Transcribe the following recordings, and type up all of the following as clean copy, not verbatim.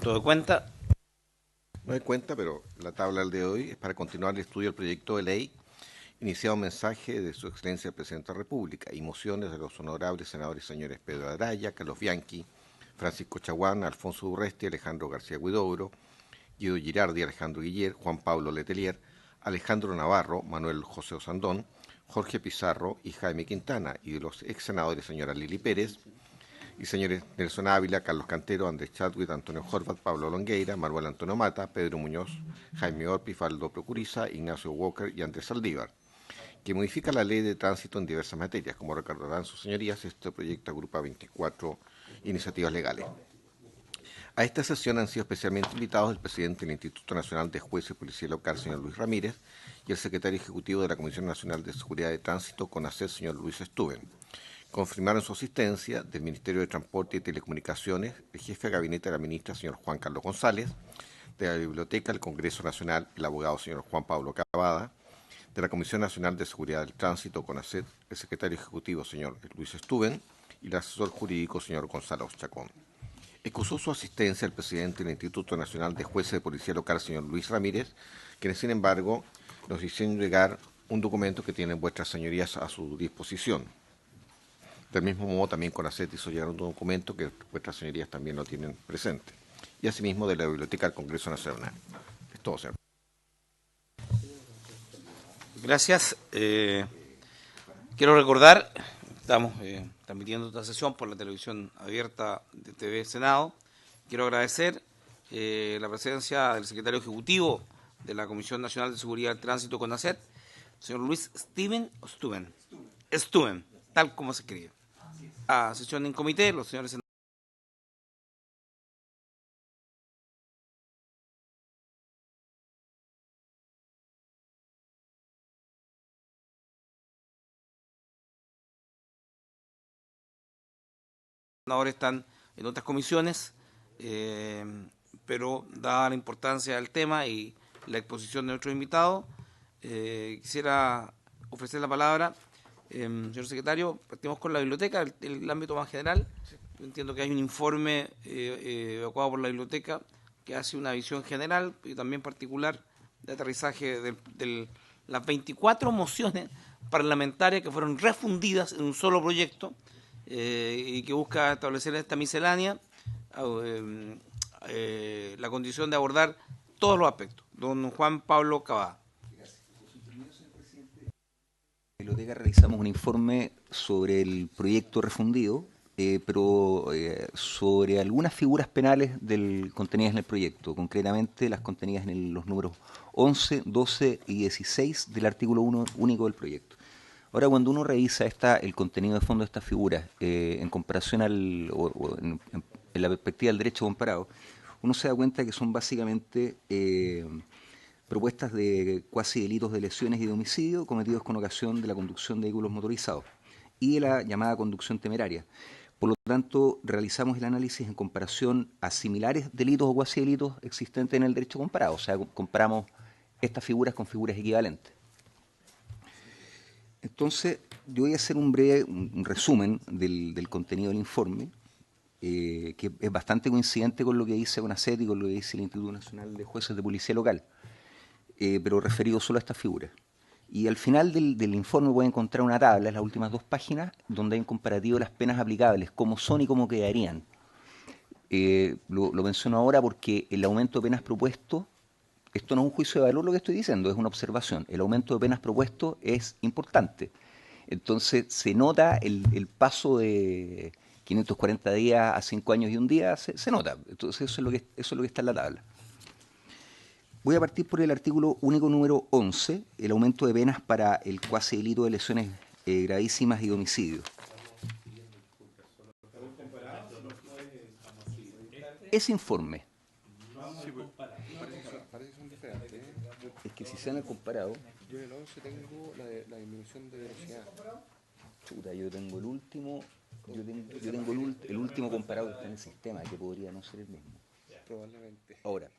Punto de cuenta. No hay cuenta, pero la tabla del día de hoy es para continuar el estudio del proyecto de ley iniciado un mensaje de su excelencia el presidente de la República y mociones de los honorables senadores señores Pedro Araya, Carlos Bianchi, Francisco Chaguán, Alfonso Urresti, Alejandro García Huidobro, Guido Girardi, Alejandro Guiller, Juan Pablo Letelier, Alejandro Navarro, Manuel José Osandón, Jorge Pizarro y Jaime Quintana, y de los ex senadores señora Lili Pérez, y señores Nelson Ávila, Carlos Cantero, Andrés Chadwick, Antonio Horvat, Pablo Longueira, Manuel Antonio Mata, Pedro Muñoz, Jaime Orpi, Faldo Procuriza, Ignacio Walker y Andrés Saldívar, que modifica la ley de tránsito en diversas materias. Como recordarán sus señorías, este proyecto agrupa 24 iniciativas legales. A esta sesión han sido especialmente invitados el presidente del Instituto Nacional de Jueces y Policía Local, señor Luis Ramírez, y el secretario ejecutivo de la Comisión Nacional de Seguridad de Tránsito, CONACET, señor Luis Stuben. Confirmaron su asistencia del Ministerio de Transporte y Telecomunicaciones el jefe de gabinete de la ministra, señor Juan Carlos González, de la Biblioteca del Congreso Nacional, el abogado señor Juan Pablo Cavada, de la Comisión Nacional de Seguridad del Tránsito, CONACET, el secretario ejecutivo, señor Luis Stuben, y el asesor jurídico, señor Gonzalo Chacón. Excusó su asistencia el presidente del Instituto Nacional de Jueces de Policía Local, señor Luis Ramírez, quienes, sin embargo, nos hicieron llegar un documento que tienen vuestras señorías a su disposición. Del mismo modo, también CONACET hizo llegar un documento que vuestras señorías también lo tienen presente. Y asimismo de la Biblioteca del Congreso Nacional. Es todo, señor. Gracias. Quiero recordar, estamos transmitiendo esta sesión por la televisión abierta de TV Senado. Quiero agradecer la presencia del secretario ejecutivo de la Comisión Nacional de Seguridad del Tránsito, CONACET, señor Luis Stuben, tal como se escribe. A sesión en comité, los señores senadores están en otras comisiones, pero dada la importancia del tema y la exposición de nuestro invitado, quisiera ofrecer la palabra. Señor secretario, partimos con la biblioteca, el ámbito más general. Yo entiendo que hay un informe evacuado por la biblioteca que hace una visión general y también particular de aterrizaje de las 24 mociones parlamentarias que fueron refundidas en un solo proyecto y que busca establecer esta miscelánea la condición de abordar todos los aspectos. Don Juan Pablo Cavada. En la biblioteca realizamos un informe sobre el proyecto refundido, pero sobre algunas figuras penales contenidas en el proyecto, concretamente las contenidas en los números 11, 12 y 16 del artículo 1 único del proyecto. Ahora, cuando uno revisa el contenido de fondo de estas figuras en comparación en la perspectiva del derecho comparado, uno se da cuenta que son básicamente propuestas de cuasi delitos de lesiones y de homicidio cometidos con ocasión de la conducción de vehículos motorizados y de la llamada conducción temeraria. Por lo tanto, realizamos el análisis en comparación a similares delitos o cuasi delitos existentes en el derecho comparado, o sea, comparamos estas figuras con figuras equivalentes. Entonces, yo voy a hacer un resumen del contenido del informe, que es bastante coincidente con lo que dice CONACET y con lo que dice el Instituto Nacional de Jueces de Policía Local, pero referido solo a estas figuras. Y al final del informe voy a encontrar una tabla, en las últimas 2 páginas, donde hay un comparativo de las penas aplicables, cómo son y cómo quedarían. Lo menciono ahora porque el aumento de penas propuesto, esto no es un juicio de valor lo que estoy diciendo, es una observación. El aumento de penas propuesto es importante. Entonces se nota el paso de 540 días a 5 años y un día, se nota. Entonces eso es lo que está en la tabla. Voy a partir por el artículo único número 11, el aumento de penas para el cuasi delito de lesiones gravísimas y de homicidio. Ese informe. Parece que son diferentes. Es que si se han comparado. Yo en el 11 tengo la disminución de velocidad. Chuta, yo tengo el último. Yo tengo el último comparado que está en el sistema, que podría no ser el mismo. Probablemente. Ahora,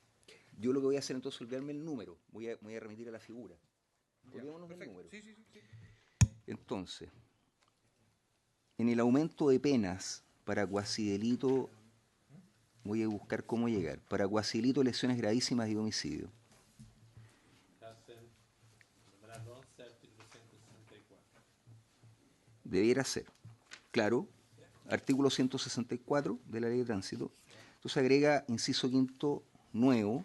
yo lo que voy a hacer entonces es olvidarme el número. Voy a remitir a la figura. Olvidémonos del número. Sí. Entonces, en el aumento de penas para cuasi delito voy a buscar cómo llegar. Para cuasi delito, lesiones gravísimas y homicidio. Debiera ser. Claro, artículo 164 de la Ley de Tránsito. Entonces agrega inciso quinto nuevo.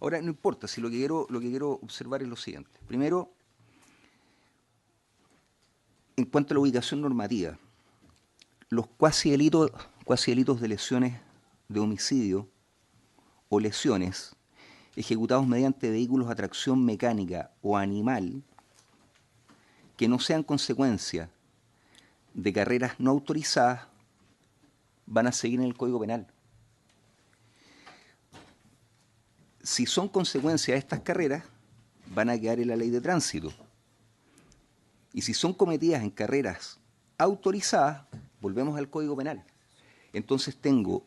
Ahora, no importa, si lo que quiero observar es lo siguiente. Primero, en cuanto a la ubicación normativa, los cuasi delitos de lesiones de homicidio o lesiones ejecutados mediante vehículos a tracción mecánica o animal que no sean consecuencia de carreras no autorizadas van a seguir en el Código Penal. Si son consecuencia de estas carreras, van a quedar en la Ley de Tránsito. Y si son cometidas en carreras autorizadas, volvemos al Código Penal. Entonces tengo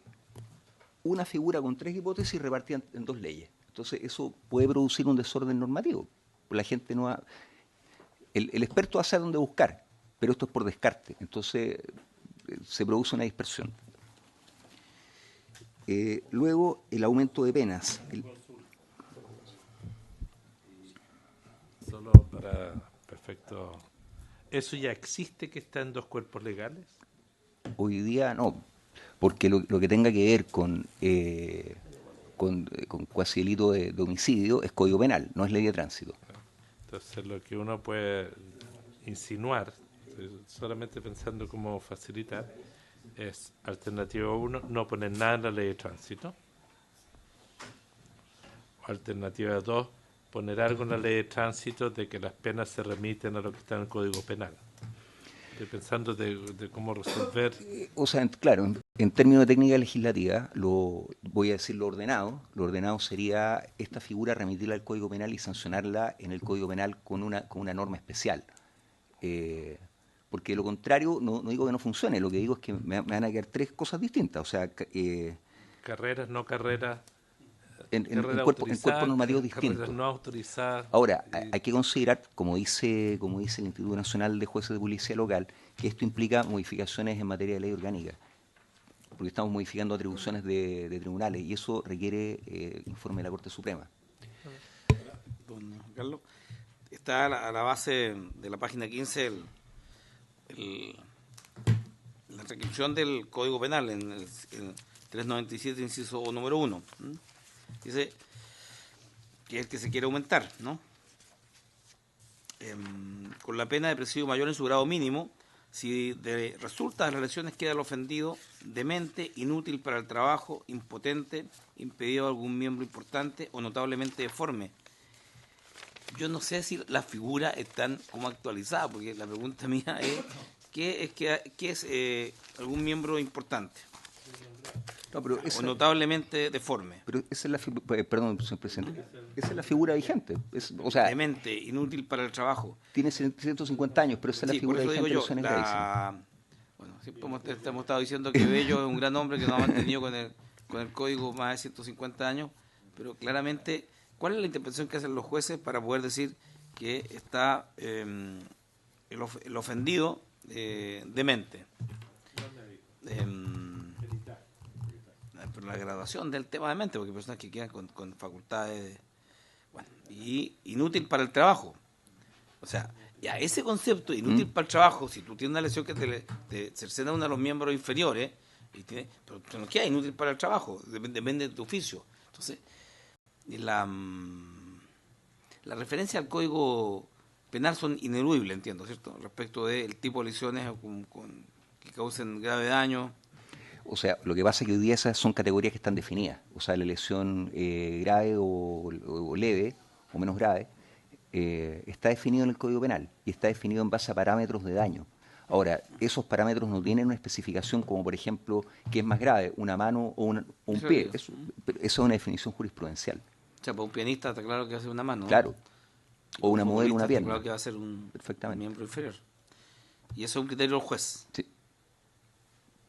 una figura con 3 hipótesis repartidas en 2 leyes. Entonces eso puede producir un desorden normativo. La gente no ha... El experto hace a dónde buscar, pero esto es por descarte. Entonces se produce una dispersión. Luego, el aumento de penas. Solo para perfecto. ¿Eso ya existe, que está en 2 cuerpos legales? Hoy día no, porque lo que tenga que ver con cuasi delito de homicidio es Código Penal, no es Ley de Tránsito. Entonces lo que uno puede insinuar, solamente pensando cómo facilitar, es alternativa 1, no poner nada en la Ley de Tránsito. O alternativa 2, poner algo en la Ley de Tránsito de que las penas se remiten a lo que está en el Código Penal. Estoy pensando de cómo resolver. O sea, claro, en términos de técnica legislativa, voy a decir lo ordenado. Lo ordenado sería esta figura remitirla al Código Penal y sancionarla en el Código Penal con una norma especial. Porque de lo contrario, no digo que no funcione, lo que digo es que me van a quedar 3 cosas distintas. O sea, Carreras, no carreras. en cuerpos normativos distintos. Carreras no autorizadas. Ahora, hay que considerar, como dice el Instituto Nacional de Jueces de Policía Local, que esto implica modificaciones en materia de ley orgánica, porque estamos modificando atribuciones de tribunales y eso requiere informe de la Corte Suprema. Don Carlos, está a la base de la página 15 la transcripción del Código Penal en el 397, inciso número 1. Dice que es el que se quiere aumentar, ¿no? Con la pena de presidio mayor en su grado mínimo, si resulta de las lesiones queda el ofendido demente, inútil para el trabajo, impotente, impedido de algún miembro importante o notablemente deforme. Yo no sé si las figuras están como actualizadas, porque la pregunta mía es ¿qué es algún miembro importante? No, pero O notablemente deforme. Pero esa es la perdón, señor presidente. Esa es la figura vigente. O sea, demente, inútil para el trabajo. Tiene 150 años, pero esa es la figura por eso vigente. digo yo, bueno, siempre hemos estado diciendo que Bello es un gran hombre que nos ha mantenido con el código más de 150 años, pero claramente, ¿cuál es la interpretación que hacen los jueces para poder decir que está el ofendido demente? Pero la graduación del tema de mente, porque hay personas que quedan con facultades, bueno, y inútil para el trabajo. O sea, ya ese concepto, inútil para el trabajo, si tú tienes una lesión que te cercena uno de los miembros inferiores, pero no queda inútil para el trabajo, depende de tu oficio. Entonces, la referencia al Código Penal son ineludibles, entiendo, ¿cierto? Respecto del tipo de lesiones que causen grave daño. O sea, lo que pasa es que hoy día esas son categorías que están definidas. O sea, la lesión grave o leve, o menos grave, está definido en el Código Penal y está definido en base a parámetros de daño. Ahora, esos parámetros no tienen una especificación como, por ejemplo, qué es más grave, una mano o un pie. Eso es una definición jurisprudencial. O sea, para un pianista está claro que va a ser una mano, ¿no? Claro. O una modelo, una pierna. Está claro que va a ser un miembro inferior. Y eso es un criterio del juez. Sí.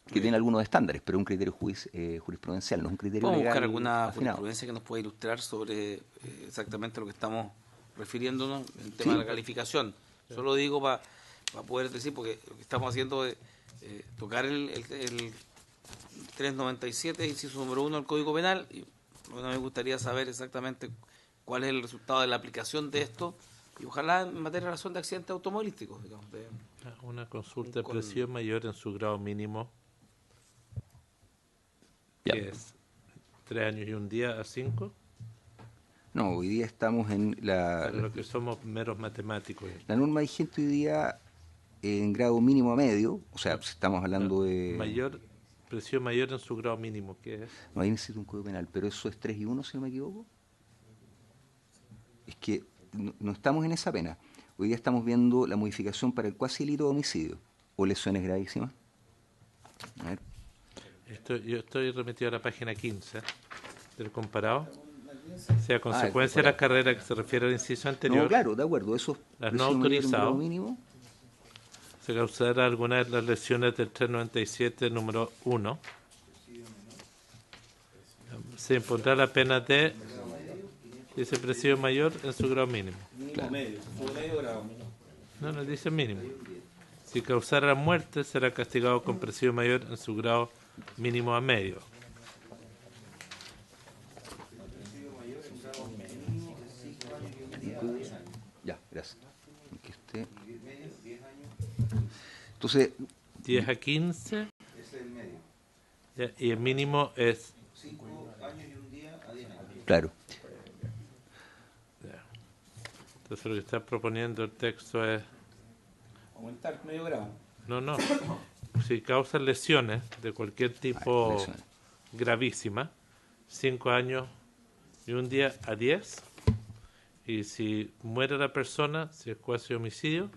Que tiene algunos estándares, pero un criterio jurisprudencial, no es un criterio legal. ¿Podemos buscar alguna afinado. jurisprudencia que nos pueda ilustrar sobre exactamente lo que estamos refiriéndonos, el tema de la calificación? Solo digo para poder decir, porque lo que estamos haciendo es tocar el 397, inciso número 1 del Código Penal, y bueno, me gustaría saber exactamente cuál es el resultado de la aplicación de esto, y ojalá en materia de razón de accidentes automovilísticos, digamos. Una consulta de presión mayor en su grado mínimo, que es 3 años y un día a 5. No, hoy día estamos en Para los que somos meros matemáticos. la norma vigente hoy día en grado mínimo a medio, o sea, si estamos hablando de... Presión mayor en su grado mínimo, ¿qué es? No, ahí necesito un código penal, pero eso es 3 y 1, si no me equivoco. Es que no estamos en esa pena. Hoy día estamos viendo la modificación para el cuasi delito de homicidio o lesiones gravísimas. A ver. Yo estoy remitido a la página 15 del comparado. O sea, consecuencia de la carrera que se refiere al inciso anterior. No, claro, de acuerdo. Eso Las no presión mayor en grado autorizadas. mínimo. Se causará alguna de las lesiones del 397 número 1. Se impondrá la pena de, dice presión mayor en su grado mínimo. Claro. No, dice mínimo. Si causara muerte, será castigado con presión mayor en su grado mínimo a medio. Ya, gracias. Aquí esté. Entonces, 10 a 15. Ya, y el mínimo es... claro. Ya. Entonces lo que está proponiendo el texto es... Aumentar medio grado. No. Si causan lesiones de cualquier tipo lesiones. gravísima, 5 años y un día a 10. Y si muere la persona, si es cuasi homicidio,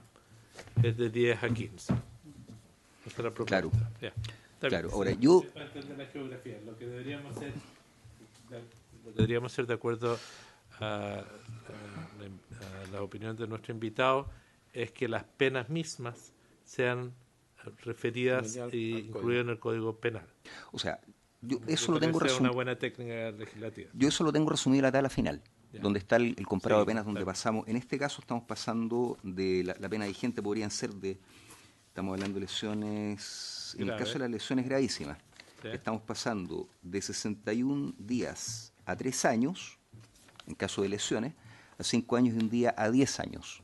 es de 10 a 15. Esa es la propuesta. Claro. Ya, está Claro, bien. ahora yo... Para entender la geografía, lo que deberíamos hacer de acuerdo a la opinión de nuestro invitado es que las penas mismas sean referidas e incluidas en el Código Penal. O sea, yo eso Me lo tengo parece una resumido. buena técnica legislativa. Yo eso lo tengo resumido en la tabla final, Ya. donde está el comparado Sí, de penas, donde claro. pasamos. En este caso estamos pasando de la pena vigente, podrían ser estamos hablando de lesiones, en el Grave. caso de las lesiones gravísimas, Sí. estamos pasando de 61 días a 3 años, en caso de lesiones, a 5 años y un día a 10 años.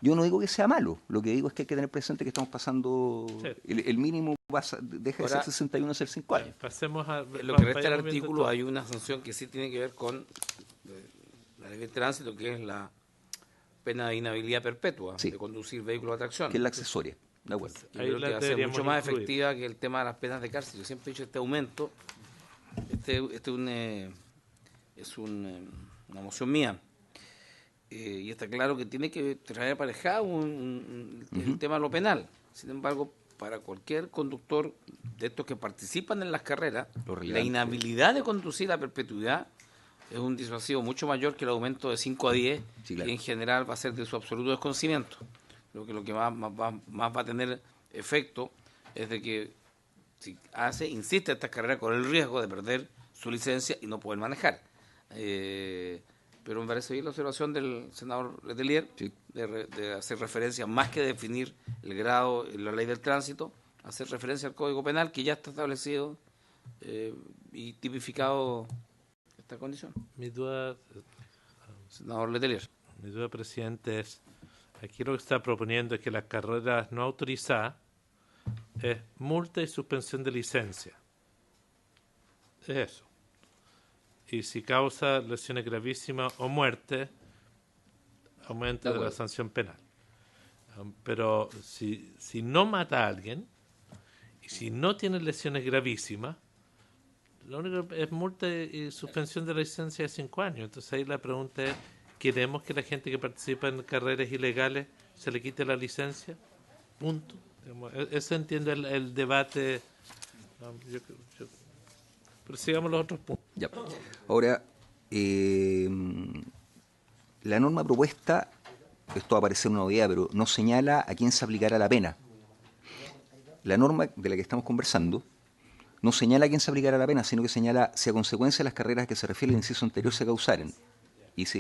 Yo no digo que sea malo, lo que digo es que hay que tener presente que estamos pasando, Sí. el mínimo deja de ser Ahora, 61 a ser 5 años. Pasemos a... En lo que resta del vayamos viendo artículo todo. hay una sanción que sí tiene que ver con la ley de tránsito, que es la pena de inhabilidad perpetua Sí. de conducir vehículos a tracción. Que es la accesoria, de acuerdo. Yo Ahí creo la que va a ser deberíamos mucho más incluir. efectiva que el tema de las penas de cárcel. Yo siempre he dicho este aumento, es una moción mía. Y está claro que tiene que traer aparejado el tema de lo penal. Sin embargo, para cualquier conductor de estos que participan en las carreras, Lo la relevante. inhabilidad de conducir a perpetuidad es un disuasivo mucho mayor que el aumento de 5 a 10, Sí, claro. que en general va a ser de su absoluto desconocimiento. Creo que lo que más va a tener efecto es de que si insiste en estas carreras con el riesgo de perder su licencia y no poder manejar. Pero me parece bien la observación del senador Letelier Sí. de hacer referencia, más que definir el grado en la ley del tránsito, hacer referencia al Código Penal que ya está establecido y tipificado esta condición. Mi duda, Senador Letelier. presidente, es... Aquí lo que está proponiendo es que las carreras no autorizadas es multa y suspensión de licencia. Es eso. Y si causa lesiones gravísimas o muerte, aumento de la sanción penal. Pero si no mata a alguien y si no tiene lesiones gravísimas, lo único es multa y suspensión de la licencia de 5 años. Entonces ahí la pregunta es, ¿queremos que la gente que participa en carreras ilegales se le quite la licencia? Punto. Digamos, eso entiendo el debate. Pero sigamos los otros puntos. Ya. Ahora, la norma propuesta, esto va a parecer una obviedad, pero no señala a quién se aplicará la pena. La norma de la que estamos conversando no señala a quién se aplicará la pena, sino que señala si a consecuencia de las carreras que se refiere al inciso anterior se causaren. Y es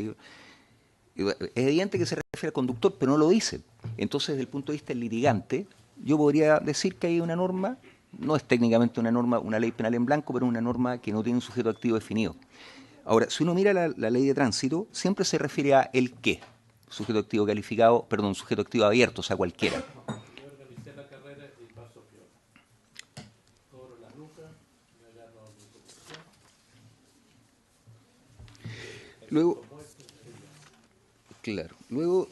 evidente que se refiere al conductor, pero no lo dice. Entonces, desde el punto de vista del litigante, yo podría decir que hay una norma, no es técnicamente una norma, una ley penal en blanco, pero una norma que no tiene un sujeto activo definido. Ahora, si uno mira la ley de tránsito, siempre se refiere a el qué, sujeto activo calificado, perdón, sujeto activo abierto, o sea, cualquiera. Yo organicé la carrera y paso piola. Cobro las lucas, me agarro mi posición. Luego, claro, luego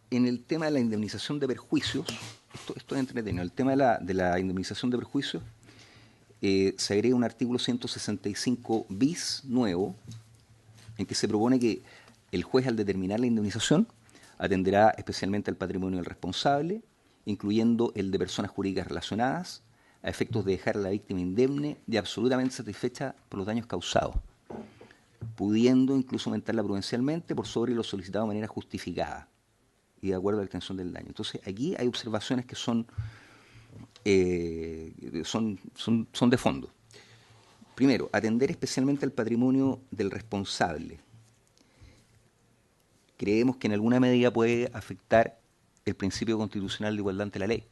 en el tema de la indemnización de perjuicios, esto es entretenido, el tema de la indemnización de perjuicios, se agrega un artículo 165 bis nuevo, en que se propone que el juez, al determinar la indemnización, atenderá especialmente al patrimonio del responsable, incluyendo el de personas jurídicas relacionadas, a efectos de dejar a la víctima indemne y absolutamente satisfecha por los daños causados, pudiendo incluso aumentarla prudencialmente por sobre lo solicitado de manera justificada y de acuerdo a la extensión del daño. Entonces, aquí hay observaciones que son de fondo. Primero, atender especialmente al patrimonio del responsable. Creemos que en alguna medida puede afectar el principio constitucional de igualdad ante la ley,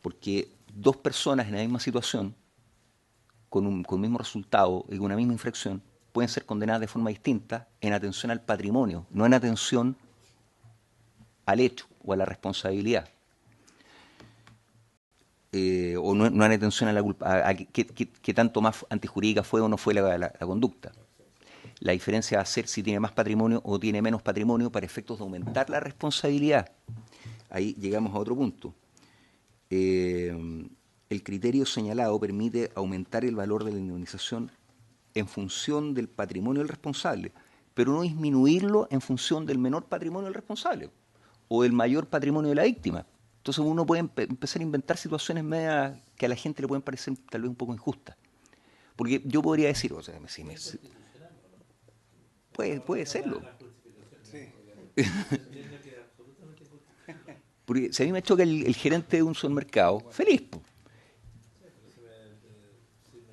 porque dos personas en la misma situación, con el mismo resultado y con una misma infracción, pueden ser condenadas de forma distinta en atención al patrimonio, no en atención al hecho o a la responsabilidad. O no en atención a la culpa, a qué tanto más antijurídica fue o no fue la conducta. La diferencia va a ser si tiene más patrimonio o tiene menos patrimonio para efectos de aumentar la responsabilidad. Ahí llegamos a otro punto. El criterio señalado permite aumentar el valor de la indemnización en función del patrimonio del responsable, pero no disminuirlo en función del menor patrimonio del responsable o del mayor patrimonio de la víctima. Entonces uno puede empezar a inventar situaciones medias que a la gente le pueden parecer tal vez un poco injustas. Porque yo podría decir, o sea, puede serlo. Porque si a mí me choca el gerente de un supermercado, feliz, po.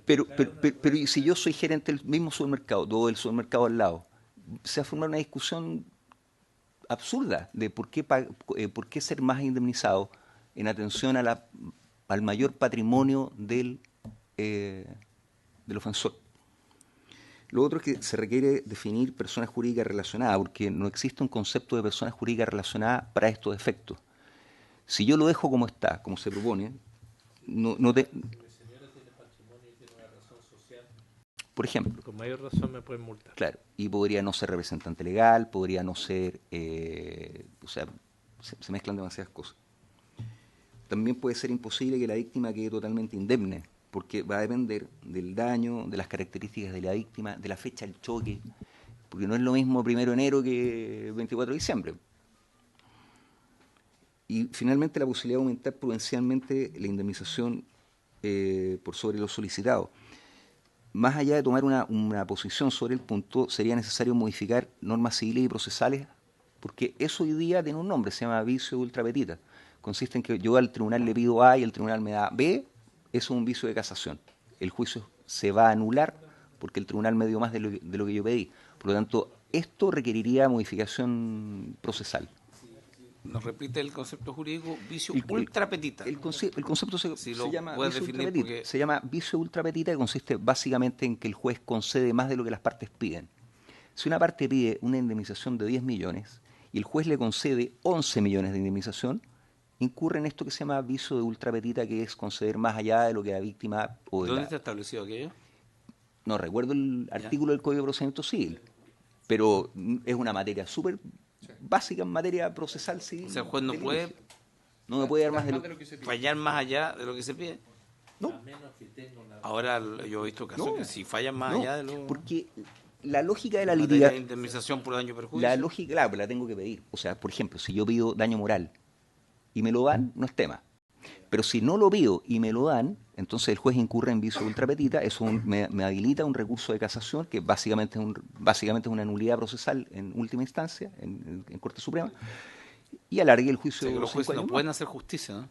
Pero si yo soy gerente del mismo supermercado, o del supermercado al lado, se va a formar una discusión absurda de por qué ser más indemnizado en atención al mayor patrimonio del ofensor. Lo otro es que se requiere definir personas jurídicas relacionadas, porque no existe un concepto de personas jurídicas relacionadas para estos efectos. Si yo lo dejo como está, como se propone, por ejemplo. Con mayor razón me pueden multar. Claro, y podría no ser representante legal, podría no ser, o sea, se mezclan demasiadas cosas. También puede ser imposible que la víctima quede totalmente indemne, porque va a depender del daño, de las características de la víctima, de la fecha del choque, porque no es lo mismo 1 de enero que 24 de diciembre. Y finalmente la posibilidad de aumentar prudencialmente la indemnización por sobre lo solicitado. Más allá de tomar una posición sobre el punto, sería necesario modificar normas civiles y procesales, porque eso hoy día tiene un nombre, se llama vicio de ultrapetita. Consiste en que yo al tribunal le pido A y el tribunal me da B, eso es un vicio de casación. El juicio se va a anular porque el tribunal me dio más de lo que yo pedí. Por lo tanto, esto requeriría modificación procesal. Nos repite el concepto jurídico vicio ultrapetita. El concepto se llama vicio ultrapetita. Porque... Se llama vicio ultrapetita, y consiste básicamente en que el juez concede más de lo que las partes piden. Si una parte pide una indemnización de 10 millones y el juez le concede 11 millones de indemnización, incurre en esto que se llama vicio de ultrapetita, que es conceder más allá de lo que la víctima... ¿Dónde está establecido aquello? No recuerdo el artículo del Código de Procedimiento Civil, pero es una materia súper básica en materia procesal civil. O sea, el juez no me puede dar más de lo que se pide. Fallar más allá de lo que se pide. No. Ahora yo he visto casos que si fallan más allá de lo... Porque la lógica de la litigación... indemnización por daño o perjuicio. La lógica, claro, pero la tengo que pedir. O sea, por ejemplo, si yo pido daño moral y me lo dan, no es tema. Pero si no lo pido y me lo dan, entonces el juez incurre en vicio de ultrapetita, eso me habilita un recurso de casación, que básicamente es una nulidad procesal en última instancia, en Corte Suprema, y alargue el juicio. O sea, que los jueces no pueden hacer justicia, ¿no?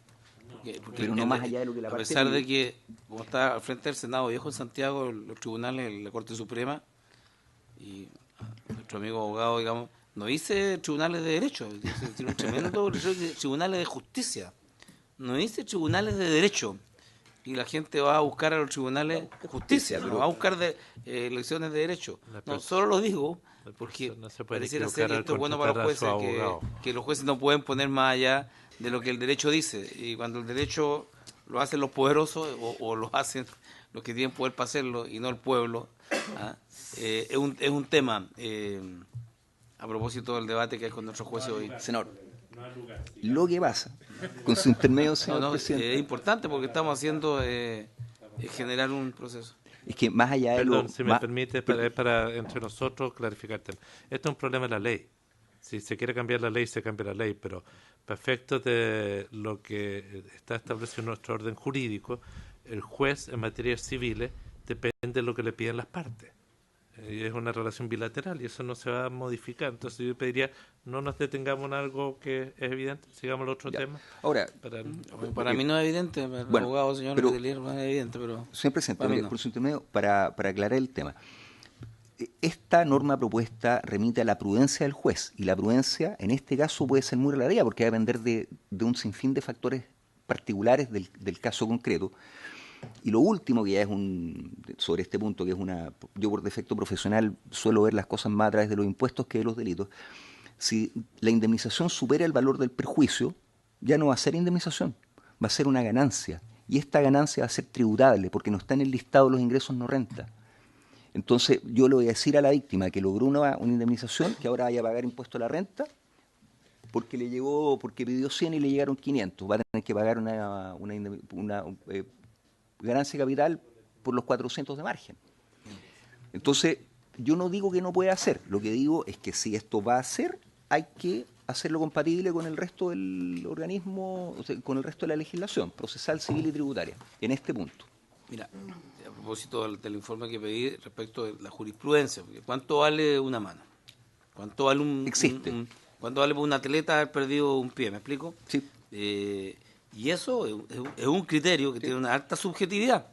Porque pero no más allá de lo que la a parte pesar de que, como está al frente del Senado Viejo en Santiago, los tribunales, la Corte Suprema, y nuestro amigo abogado, digamos, no dice tribunales de derecho, dice, tiene un tremendo tribunales de justicia. no dice tribunales de derecho. Y la gente va a buscar a los tribunales justicia, no va a buscar lecciones de derecho. No, solo lo digo porque No se puede pareciera equivocar ser que al esto es bueno para los contratar a su jueces, abogado. que los jueces no pueden poner más allá de lo que el derecho dice. Y cuando el derecho lo hacen los poderosos o lo hacen los que tienen poder para hacerlo y no el pueblo, es un tema a propósito del debate que hay con nuestros jueces hoy. Senador, lo que pasa, con su intermedio, No, señor presidente, es importante porque estamos haciendo generar un proceso. es que más allá de Perdón, lo... si me permite, para entre nosotros clarificar el tema. Esto es un problema de la ley. Si se quiere cambiar la ley, se cambia la ley, pero para efectos de lo que está establecido en nuestro orden jurídico, el juez en materias civiles depende de lo que le piden las partes. Y es una relación bilateral y eso no se va a modificar. Entonces yo pediría, no nos detengamos en algo que es evidente, sigamos al otro Ya. tema. Ahora, Para mí no es evidente, para el bueno, abogado señor pero- Letelier no es evidente, pero señor presidente, para mí mire, no. por su intermedio, para aclarar el tema. Esta norma propuesta remite a la prudencia del juez, y la prudencia en este caso puede ser muy relativa porque va a depender de un sinfín de factores particulares del caso concreto. Y lo último, que ya es sobre este punto, que es yo por defecto profesional suelo ver las cosas más a través de los impuestos que de los delitos. Si la indemnización supera el valor del perjuicio, ya no va a ser indemnización, va a ser una ganancia. Y esta ganancia va a ser tributable porque no está en el listado de los ingresos no renta. Entonces yo le voy a decir a la víctima que logró una indemnización, que ahora vaya a pagar impuesto a la renta, porque pidió 100 y le llegaron 500. Va a tener que pagar una ganancia de capital por los 400 de margen. Entonces, yo no digo que no pueda hacer, lo que digo es que si esto va a hacer, hay que hacerlo compatible con el resto del organismo, o sea, con el resto de la legislación procesal, civil y tributaria, en este punto. Mira, a propósito del informe que pedí respecto de la jurisprudencia, porque ¿cuánto vale una mano? ¿Cuánto vale Existe. ¿Cuánto vale para un atleta haber perdido un pie? ¿Me explico? Sí. Y eso es un criterio que tiene una alta subjetividad.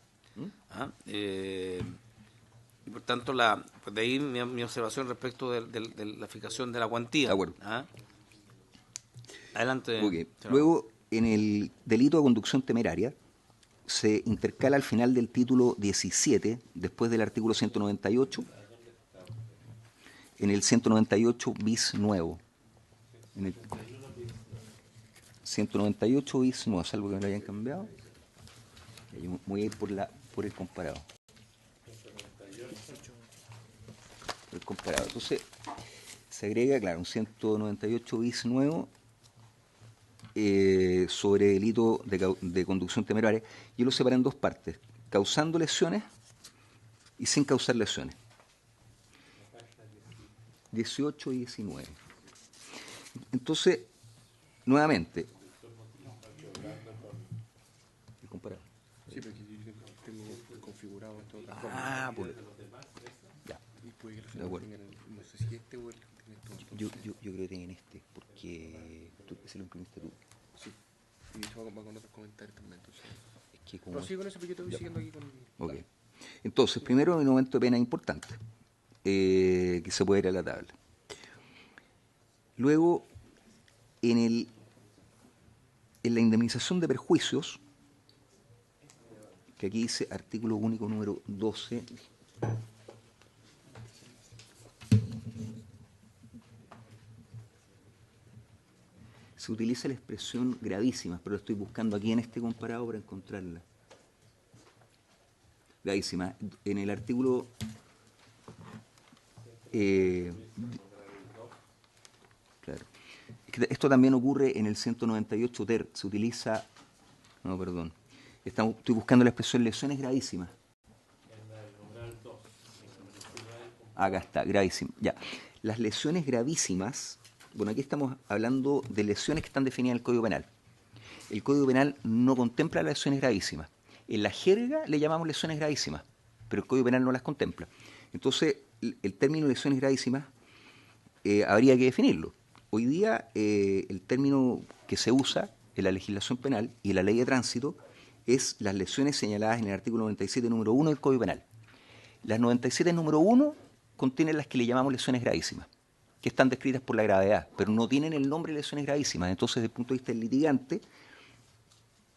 Y por tanto, pues de ahí mi observación respecto de la fijación de la cuantía. De acuerdo. Adelante. Okay. Luego, en el delito de conducción temeraria, se intercala al final del título 17, después del artículo 198, en el 198 bis nuevo. En el 198 bis nuevo, salvo que me lo hayan cambiado. Yo voy a ir por el comparado. El comparado. Entonces, se agrega, claro, un 198 bis nuevo sobre delito de conducción temeraria. Yo lo separé en dos partes: causando lesiones y sin causar lesiones. 18 y 19. Entonces, nuevamente, el comparado. Sí, porque yo tengo configurado esto. Pues, ya, Y puede que la de señora acuerdo. tenga no sé si este o el que tiene esto. Yo creo que tienen este, porque ese lo imprimiste tú. Sí. Y eso va con otros comentarios también. Entonces. Es que como... Pero sigo con eso, porque yo te voy Ya. siguiendo aquí con. Ok. Entonces, primero, un aumento de pena importante, que se puede ir a la tabla. Luego, en la indemnización de perjuicios, que aquí dice artículo único número 12, se utiliza la expresión gravísimas, pero la estoy buscando aquí en este comparado para encontrarla. Gravísimas. En el artículo claro. Esto también ocurre en el 198 ter. Se utiliza... No, perdón. Estoy buscando la expresión lesiones gravísimas. Acá está, gravísimas. Ya. Las lesiones gravísimas... Bueno, aquí estamos hablando de lesiones que están definidas en el Código Penal. El Código Penal no contempla las lesiones gravísimas. En la jerga le llamamos lesiones gravísimas, pero el Código Penal no las contempla. Entonces, el término lesiones gravísimas habría que definirlo. Hoy día, el término que se usa en la legislación penal y en la ley de tránsito es las lesiones señaladas en el artículo 97, número 1 del Código Penal. Las 97, número 1, contienen las que le llamamos lesiones gravísimas, que están descritas por la gravedad, pero no tienen el nombre de lesiones gravísimas. Entonces, desde el punto de vista del litigante,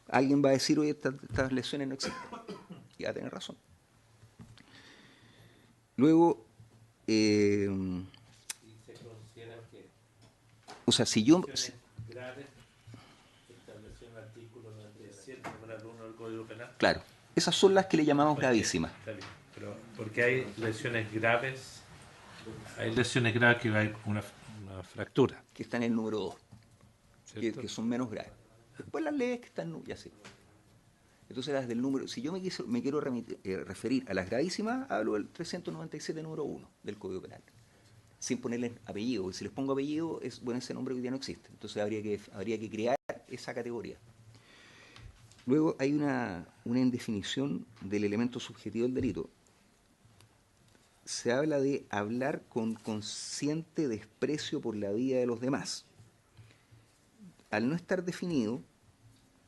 alguien va a decir, oye, estas lesiones no existen. Y va a tener razón. Luego, o sea, si yo... Claro, esas son las que le llamamos gravísimas. Está bien, pero porque hay lesiones graves, que hay una fractura. Que están en el número 2, ¿Cierto? que son menos graves. Después las leves que están, ya sé. Entonces las del número, si yo me quiero referir a las gravísimas, hablo del 397 número 1 del Código Penal, sin ponerles apellido. Si les pongo apellido, ese nombre que ya no existe. Entonces habría que crear esa categoría. Luego hay una indefinición del elemento subjetivo del delito. Se habla de hablar con consciente desprecio por la vida de los demás. Al no estar definido,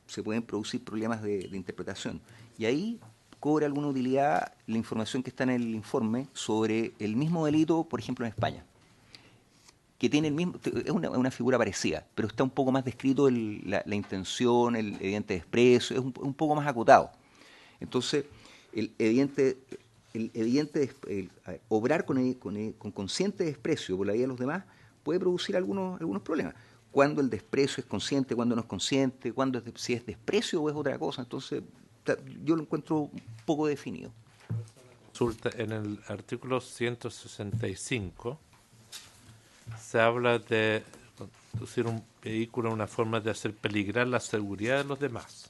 se pueden producir problemas de interpretación. Y ahí cobra alguna utilidad la información que está en el informe sobre el mismo delito, por ejemplo, en España, que tiene el mismo, es una figura parecida, pero está un poco más descrito la intención, el evidente desprecio, es un poco más acotado. Entonces, obrar con consciente desprecio por la vida de los demás puede producir algunos problemas. Cuando el desprecio es consciente, cuando no es consciente, si es desprecio o es otra cosa. Entonces, yo lo encuentro un poco definido. Resulta en el artículo 165 se habla de conducir un vehículo, una forma de hacer peligrar la seguridad de los demás.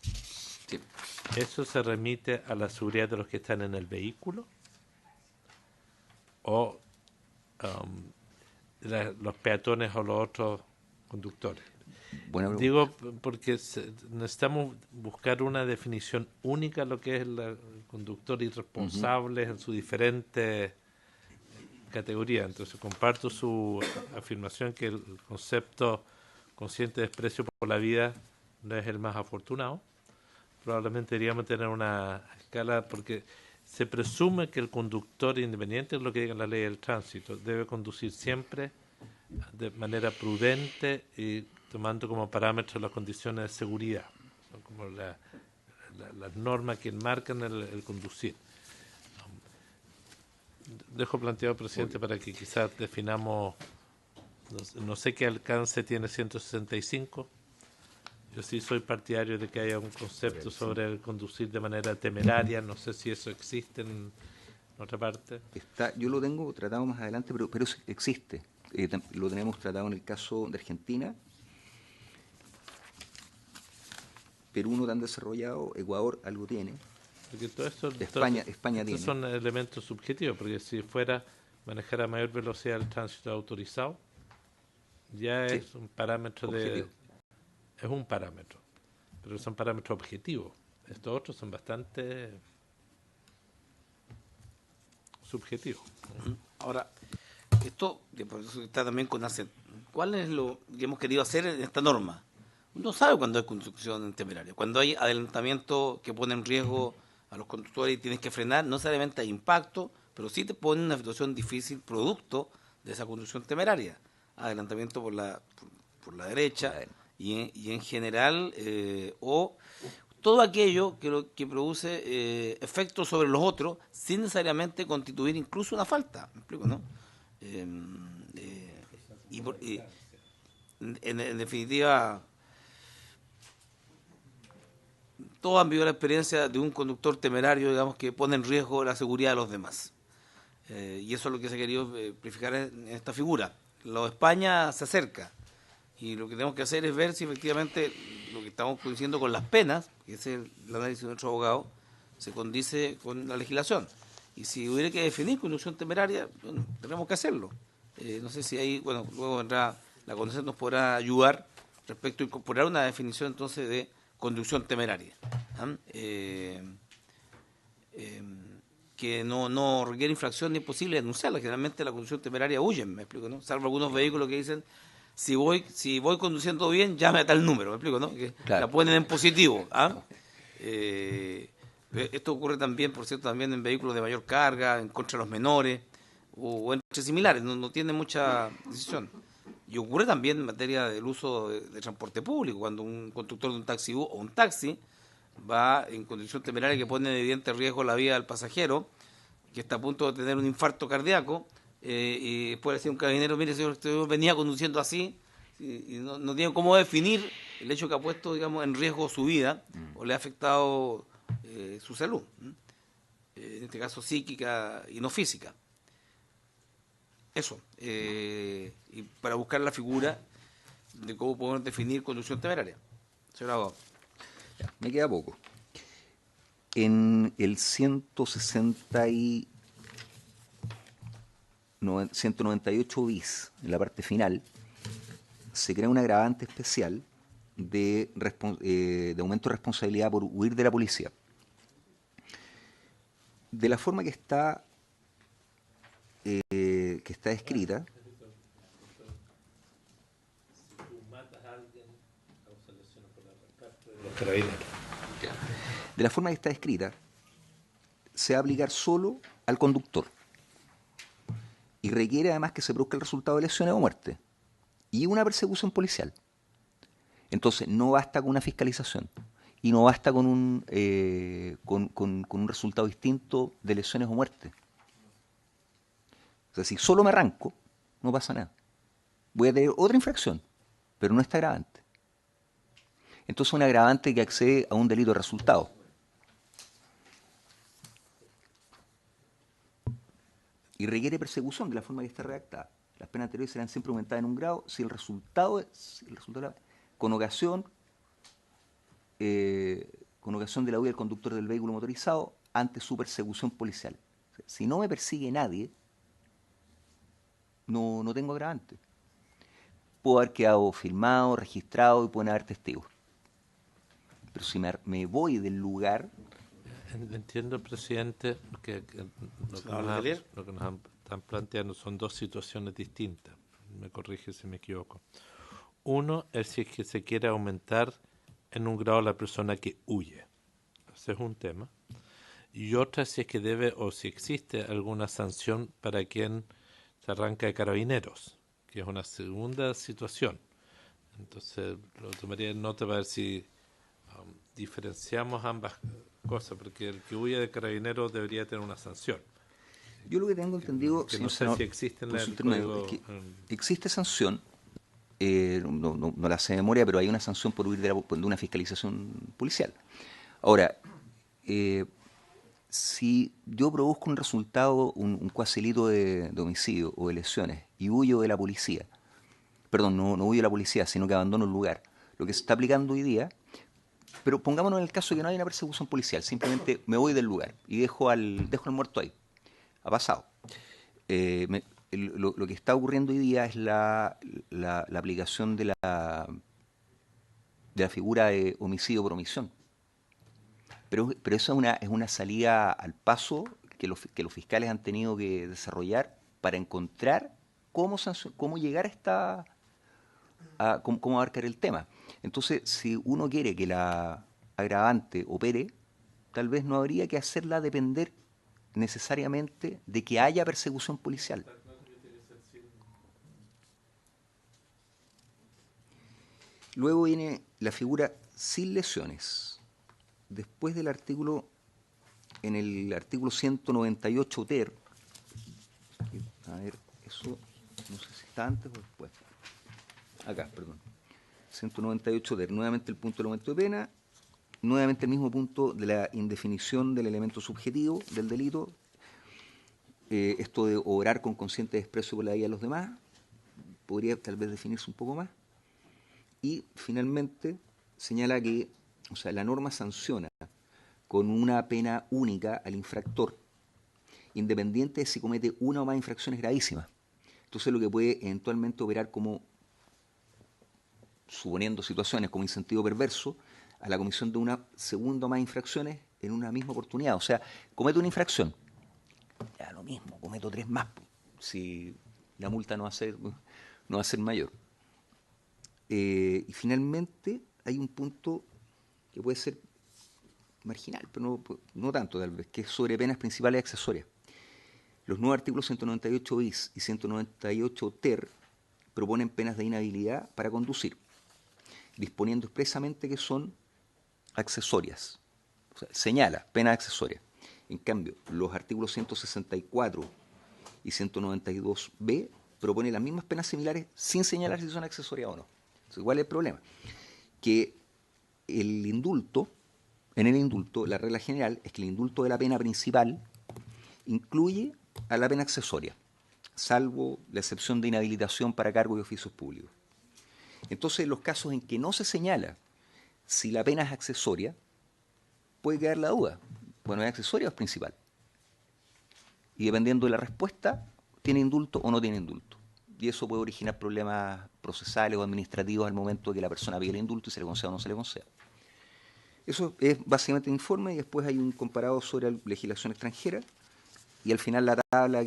Sí. ¿Eso se remite a la seguridad de los que están en el vehículo? ¿O los peatones o los otros conductores? Buena pregunta. Digo, porque necesitamos buscar una definición única de lo que es el conductor irresponsable en sus diferentes categorías. Entonces, comparto su afirmación que el concepto consciente de desprecio por la vida no es el más afortunado. Probablemente deberíamos tener una escala, porque se presume que el conductor, independiente de lo que diga la ley del tránsito, debe conducir siempre de manera prudente y tomando como parámetro las condiciones de seguridad, ¿no? Como las normas que enmarcan el conducir. Dejo planteado, presidente, para que quizás definamos, no sé qué alcance tiene 165. Yo sí soy partidario de que haya un concepto sobre el conducir de manera temeraria. No sé si eso existe en otra parte. Yo lo tengo tratado más adelante, pero eso existe. Lo tenemos tratado en el caso de Argentina, Perú no tan desarrollado, Ecuador algo tiene. Porque todo esto, España estos tiene. son elementos subjetivos, porque si fuera manejar a mayor velocidad el tránsito autorizado, ya Sí. es un parámetro Objetivo. es un parámetro, pero son parámetros objetivos. Estos otros son bastante subjetivos. Ahora, esto por eso está también con ACET. ¿Cuál es lo que hemos querido hacer en esta norma? Uno sabe cuando hay conducción temeraria, cuando hay adelantamiento que pone en riesgo a los conductores y tienes que frenar, no necesariamente hay impacto, pero sí te pone en una situación difícil producto de esa conducción temeraria. Adelantamiento por la derecha y en general, o todo aquello que produce efectos sobre los otros sin necesariamente constituir incluso una falta. ¿Me explico, no? En definitiva, todos han vivido la experiencia de un conductor temerario, digamos, que pone en riesgo la seguridad de los demás. Y eso es lo que se ha querido verificar en esta figura. Lo de España se acerca. Y lo que tenemos que hacer es ver si efectivamente lo que estamos diciendo con las penas, que es el análisis de nuestro abogado, se condice con la legislación. Y si hubiera que definir conducción temeraria, bueno, tenemos que hacerlo. No sé si ahí, bueno, luego vendrá la CONACET, nos podrá ayudar respecto a incorporar una definición entonces de conducción temeraria. Que no requiere infracción ni es posible denunciarla. Generalmente la conducción temeraria huyen, me explico, ¿no? Salvo algunos vehículos que dicen, si voy conduciendo bien, llame a tal número, me explico, ¿no? Que Claro. la ponen en positivo. Esto ocurre también, por cierto, también en vehículos de mayor carga, en contra de los menores, o entre similares, no tiene mucha decisión. Y ocurre también en materia del uso de transporte público, cuando un conductor de un taxi o un taxi va en condición temeraria que pone en evidente riesgo la vida del pasajero, que está a punto de tener un infarto cardíaco, y puede decir un carabinero, mire señor, usted venía conduciendo así, y no tiene cómo definir el hecho que ha puesto, digamos, en riesgo su vida, o le ha afectado su salud, en este caso psíquica y no física. Eso, y para buscar la figura de cómo podemos definir conducción temeraria. Señor abogado. Me queda poco. En el 198 bis, en la parte final, se crea un agravante especial de aumento de responsabilidad por huir de la policía. De la forma que está escrita, se va a aplicar solo al conductor y requiere además que se produzca el resultado de lesiones o muerte y una persecución policial. Entonces no basta con una fiscalización y no basta con un resultado distinto de lesiones o muerte. O sea, si solo me arranco, no pasa nada. Voy a tener otra infracción, pero no está agravante. Entonces un agravante que accede a un delito de resultado. Y requiere persecución de la forma que está redactada. Las penas anteriores serán siempre aumentadas en un grado si el resultado con ocasión de la huida del conductor del vehículo motorizado ante su persecución policial. O sea, si no me persigue nadie, no tengo agravante. Puedo haber quedado filmado, registrado y pueden haber testigos. Pero si me voy del lugar... Entiendo, presidente, que lo que nos están planteando son dos situaciones distintas. Me corrige si me equivoco. Uno es si es que se quiere aumentar en un grado la persona que huye. Ese es un tema. Y otra si es que debe o si existe alguna sanción para quien se arranca de carabineros, que es una segunda situación. Entonces, lo tomaría en nota para ver si diferenciamos ambas cosas, porque el que huye de carabineros debería tener una sanción. Yo lo que tengo entendido, que no sé si existe en el código. Es que existe sanción, no la sé de memoria, pero hay una sanción por huir de una fiscalización policial. Ahora, si yo produzco un resultado, un cuasi delito de homicidio o de lesiones y huyo de la policía, perdón, no huyo de la policía, sino que abandono el lugar, lo que se está aplicando hoy día, pero pongámonos en el caso de que no haya una persecución policial, simplemente me voy del lugar y dejo al muerto ahí, ha pasado. Lo que está ocurriendo hoy día es la aplicación de la figura de homicidio por omisión. Pero eso es una salida al paso que los fiscales han tenido que desarrollar para encontrar cómo llegar a cómo abarcar el tema. Entonces, si uno quiere que la agravante opere, tal vez no habría que hacerla depender necesariamente de que haya persecución policial. Luego viene la figura sin lesiones. Después del artículo, en el artículo 198 ter, a ver, eso no sé si está antes o después. Acá, perdón. 198 ter, nuevamente el punto del aumento de pena, nuevamente el mismo punto de la indefinición del elemento subjetivo del delito, esto de obrar con consciente desprecio por la vida de los demás, podría tal vez definirse un poco más. Y finalmente señala que, o sea, la norma sanciona con una pena única al infractor, independiente de si comete una o más infracciones gravísimas. Entonces lo que puede eventualmente operar como, suponiendo situaciones como incentivo perverso, a la comisión de una segunda o más infracciones en una misma oportunidad. O sea, cometo una infracción, ya lo mismo, cometo 3 más, si la multa no va a ser mayor. Y finalmente hay un punto que puede ser marginal, pero no tanto tal vez, que es sobre penas principales y accesorias. Los nuevos artículos 198 bis y 198 ter proponen penas de inhabilidad para conducir, disponiendo expresamente que son accesorias. sea, señala penas accesorias. En cambio, los artículos 164 y 192b proponen las mismas penas similares sin señalar si son accesorias o no. Entonces, ¿cuál es el problema? Que el indulto, en el indulto, la regla general es que el indulto de la pena principal incluye a la pena accesoria, salvo la excepción de inhabilitación para cargos y oficios públicos. Entonces, en los casos en que no se señala si la pena es accesoria, puede quedar la duda. Bueno, ¿es accesoria o es principal? Y dependiendo de la respuesta, ¿tiene indulto o no tiene indulto? Y eso puede originar problemas procesales o administrativos al momento de que la persona pide el indulto y se le conceda o no se le conceda. Eso es básicamente el informe, y después hay un comparado sobre la legislación extranjera, y al final la tabla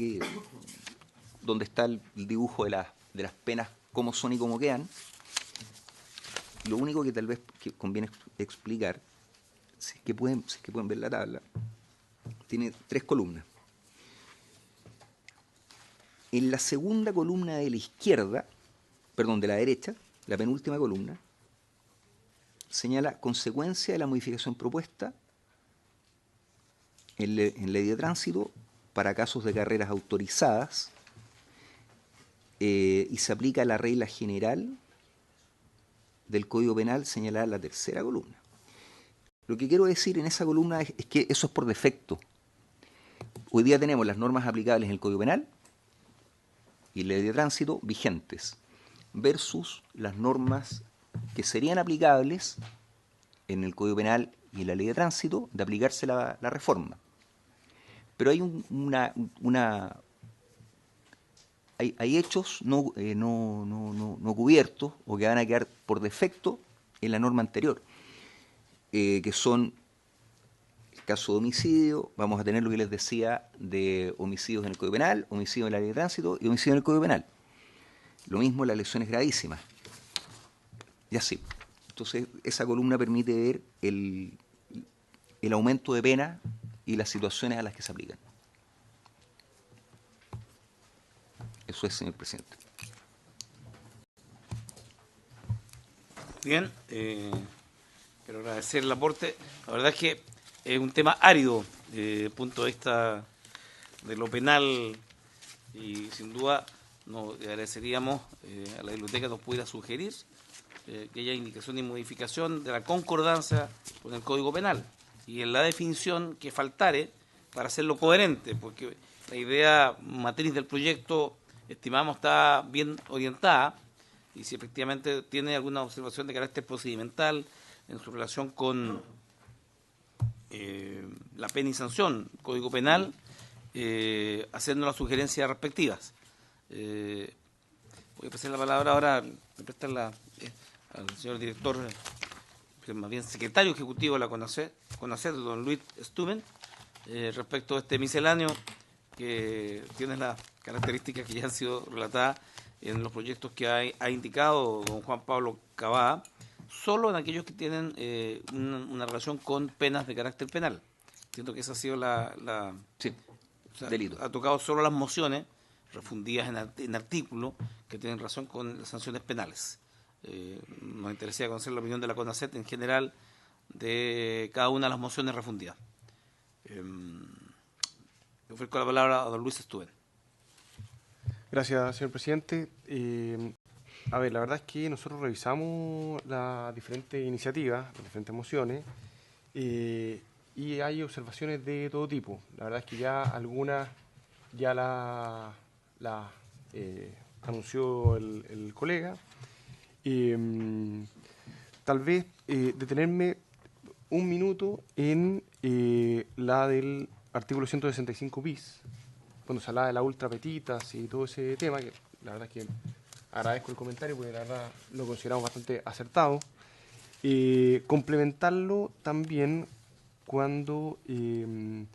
donde está el dibujo de las penas, cómo son y cómo quedan. Lo único que tal vez que conviene explicar, si es que pueden ver la tabla, tiene 3 columnas. En la segunda columna de la izquierda, perdón, de la derecha, la penúltima columna, señala consecuencia de la modificación propuesta en ley de tránsito para casos de carreras autorizadas, y se aplica la regla general del Código Penal señalada en la tercera columna. Lo que quiero decir en esa columna es que eso es por defecto. Hoy día tenemos las normas aplicables en el Código Penal y ley de tránsito vigentes versus las normas que serían aplicables en el Código Penal y en la ley de tránsito de aplicarse la reforma. Pero hay hay hechos no cubiertos o que van a quedar por defecto en la norma anterior, que son el caso de homicidio. Vamos a tener lo que les decía de homicidios en el Código Penal, homicidio en la ley de tránsito y homicidio en el Código Penal. Lo mismo las lesiones gravísimas. Y así. Entonces, esa columna permite ver el aumento de pena y las situaciones a las que se aplican. Eso es, señor presidente. Bien, quiero agradecer el aporte. La verdad es que es un tema árido desde el punto de vista de lo penal, y sin duda nos agradeceríamos a la biblioteca nos pudiera sugerir que haya indicación y modificación de la concordancia con el Código Penal y en la definición que faltare para hacerlo coherente, porque la idea matriz del proyecto, estimamos, está bien orientada, y si efectivamente tiene alguna observación de carácter procedimental en su relación con la pena y sanción, Código Penal, haciendo las sugerencias respectivas. Voy a pasar la palabra ahora, me prestan al señor director, más bien secretario ejecutivo de la CONACET, don Luis Stuben, respecto a este misceláneo que tiene las características que ya han sido relatadas en los proyectos que ha indicado don Juan Pablo Cavada, solo en aquellos que tienen una relación con penas de carácter penal. Siento que esa ha sido Sí, o sea, delito. ha tocado solo las mociones refundidas en artículos que tienen relación con las sanciones penales. Nos interesaría conocer la opinión de la CONACET en general de cada una de las mociones refundidas. Le ofrezco la palabra a don Luis Stuben. Gracias, señor presidente. A ver, la verdad es que nosotros revisamos las diferentes iniciativas, las diferentes mociones, y hay observaciones de todo tipo. La verdad es que ya algunas ya la anunció el colega. Tal vez detenerme un minuto en la del artículo 165 bis, cuando se hablaba de las ultrapetitas y todo ese tema, que la verdad es que agradezco el comentario porque la verdad lo consideramos bastante acertado. Complementarlo también cuando se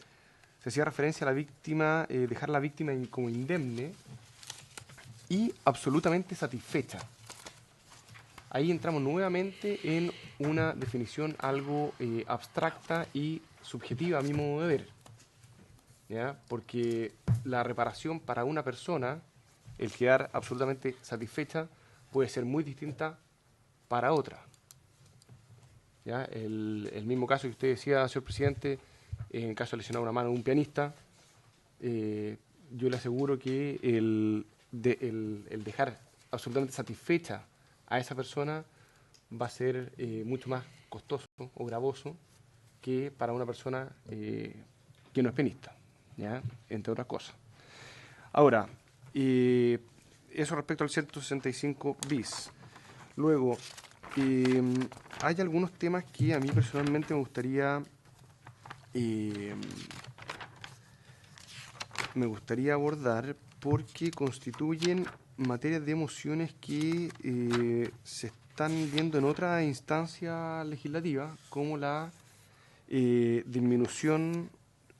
hacía referencia a la víctima, dejar a la víctima como indemne y absolutamente satisfecha. Ahí entramos nuevamente en una definición algo abstracta y subjetiva a mi modo de ver, ¿ya? Porque la reparación para una persona, el quedar absolutamente satisfecha, puede ser muy distinta para otra, ¿ya? El mismo caso que usted decía, señor presidente, en el caso de lesionar una mano de un pianista, yo le aseguro que el dejar absolutamente satisfecha a esa persona va a ser mucho más costoso o gravoso que para una persona que no es pianista, ¿ya? Entre otras cosas. Ahora, eso respecto al 165 bis. Luego, hay algunos temas que a mí personalmente me gustaría abordar porque constituyen materias de emociones que se están viendo en otra instancia legislativa, como la disminución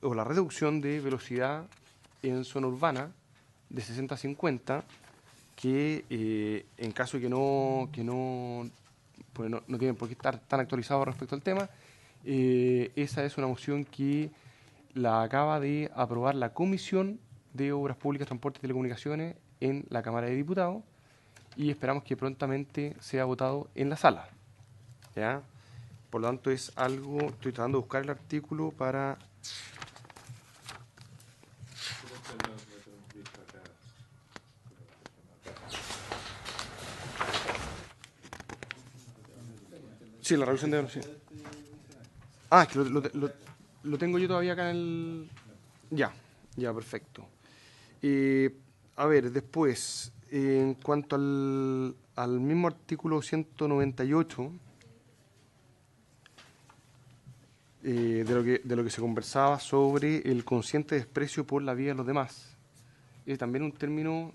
o la reducción de velocidad en zona urbana de 60 a 50, que en caso de que no tienen por qué estar tan actualizados respecto al tema, esa es una moción que la acaba de aprobar la Comisión de Obras Públicas, Transportes y Telecomunicaciones en la Cámara de Diputados y esperamos que prontamente sea votado en la sala, ¿ya? Por lo tanto, es algo, estoy tratando de buscar el artículo para... Sí, la revisión de velocidad. Ah, es que lo tengo yo todavía acá en el... Ya, perfecto. A ver, después, en cuanto al mismo artículo 198, de lo que se conversaba sobre el consciente desprecio por la vida de los demás. Es también un término,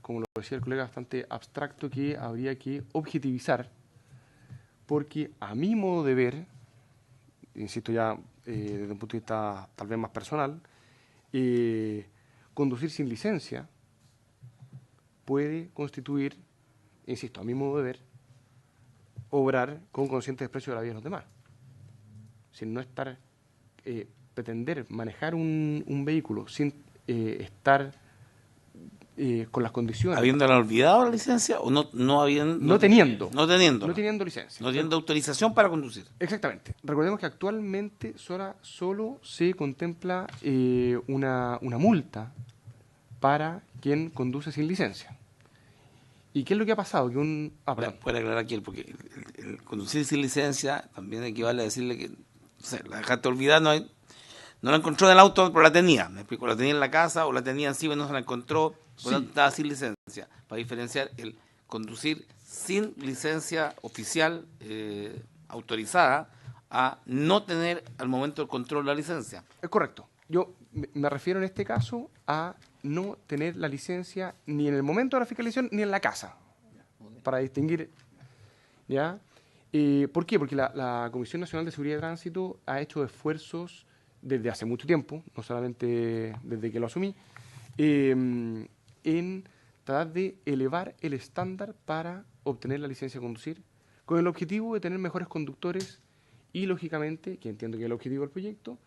como lo decía el colega, bastante abstracto que habría que objetivizar, porque a mi modo de ver, insisto ya desde un punto de vista tal vez más personal, conducir sin licencia puede constituir, insisto, a mi modo de ver, obrar con consciente desprecio de la vida de los demás. Sin no estar, pretender manejar un vehículo sin estar con las condiciones. ¿Habiéndola olvidado la licencia o no teniendo licencia? No teniendo autorización para conducir. Exactamente. Recordemos que actualmente solo se contempla una multa para quien conduce sin licencia. ¿Y qué es lo que ha pasado? Puede aclarar aquí, porque el conducir sin licencia también equivale a decirle que la dejaste olvidar, no la encontró en el auto, pero la tenía. Me explico, la tenía en la casa o la tenía encima y no se la encontró, por lo tanto estaba sin licencia. Para diferenciar el conducir sin licencia oficial autorizada a no tener al momento del control la licencia. Es correcto. Yo me refiero en este caso a no tener la licencia ni en el momento de la fiscalización ni en la casa, para distinguir, ¿ya? ¿Por qué? Porque la Comisión Nacional de Seguridad de Tránsito ha hecho esfuerzos desde hace mucho tiempo, no solamente desde que lo asumí, en tratar de elevar el estándar para obtener la licencia de conducir, con el objetivo de tener mejores conductores y, lógicamente, que entiendo que es el objetivo del proyecto,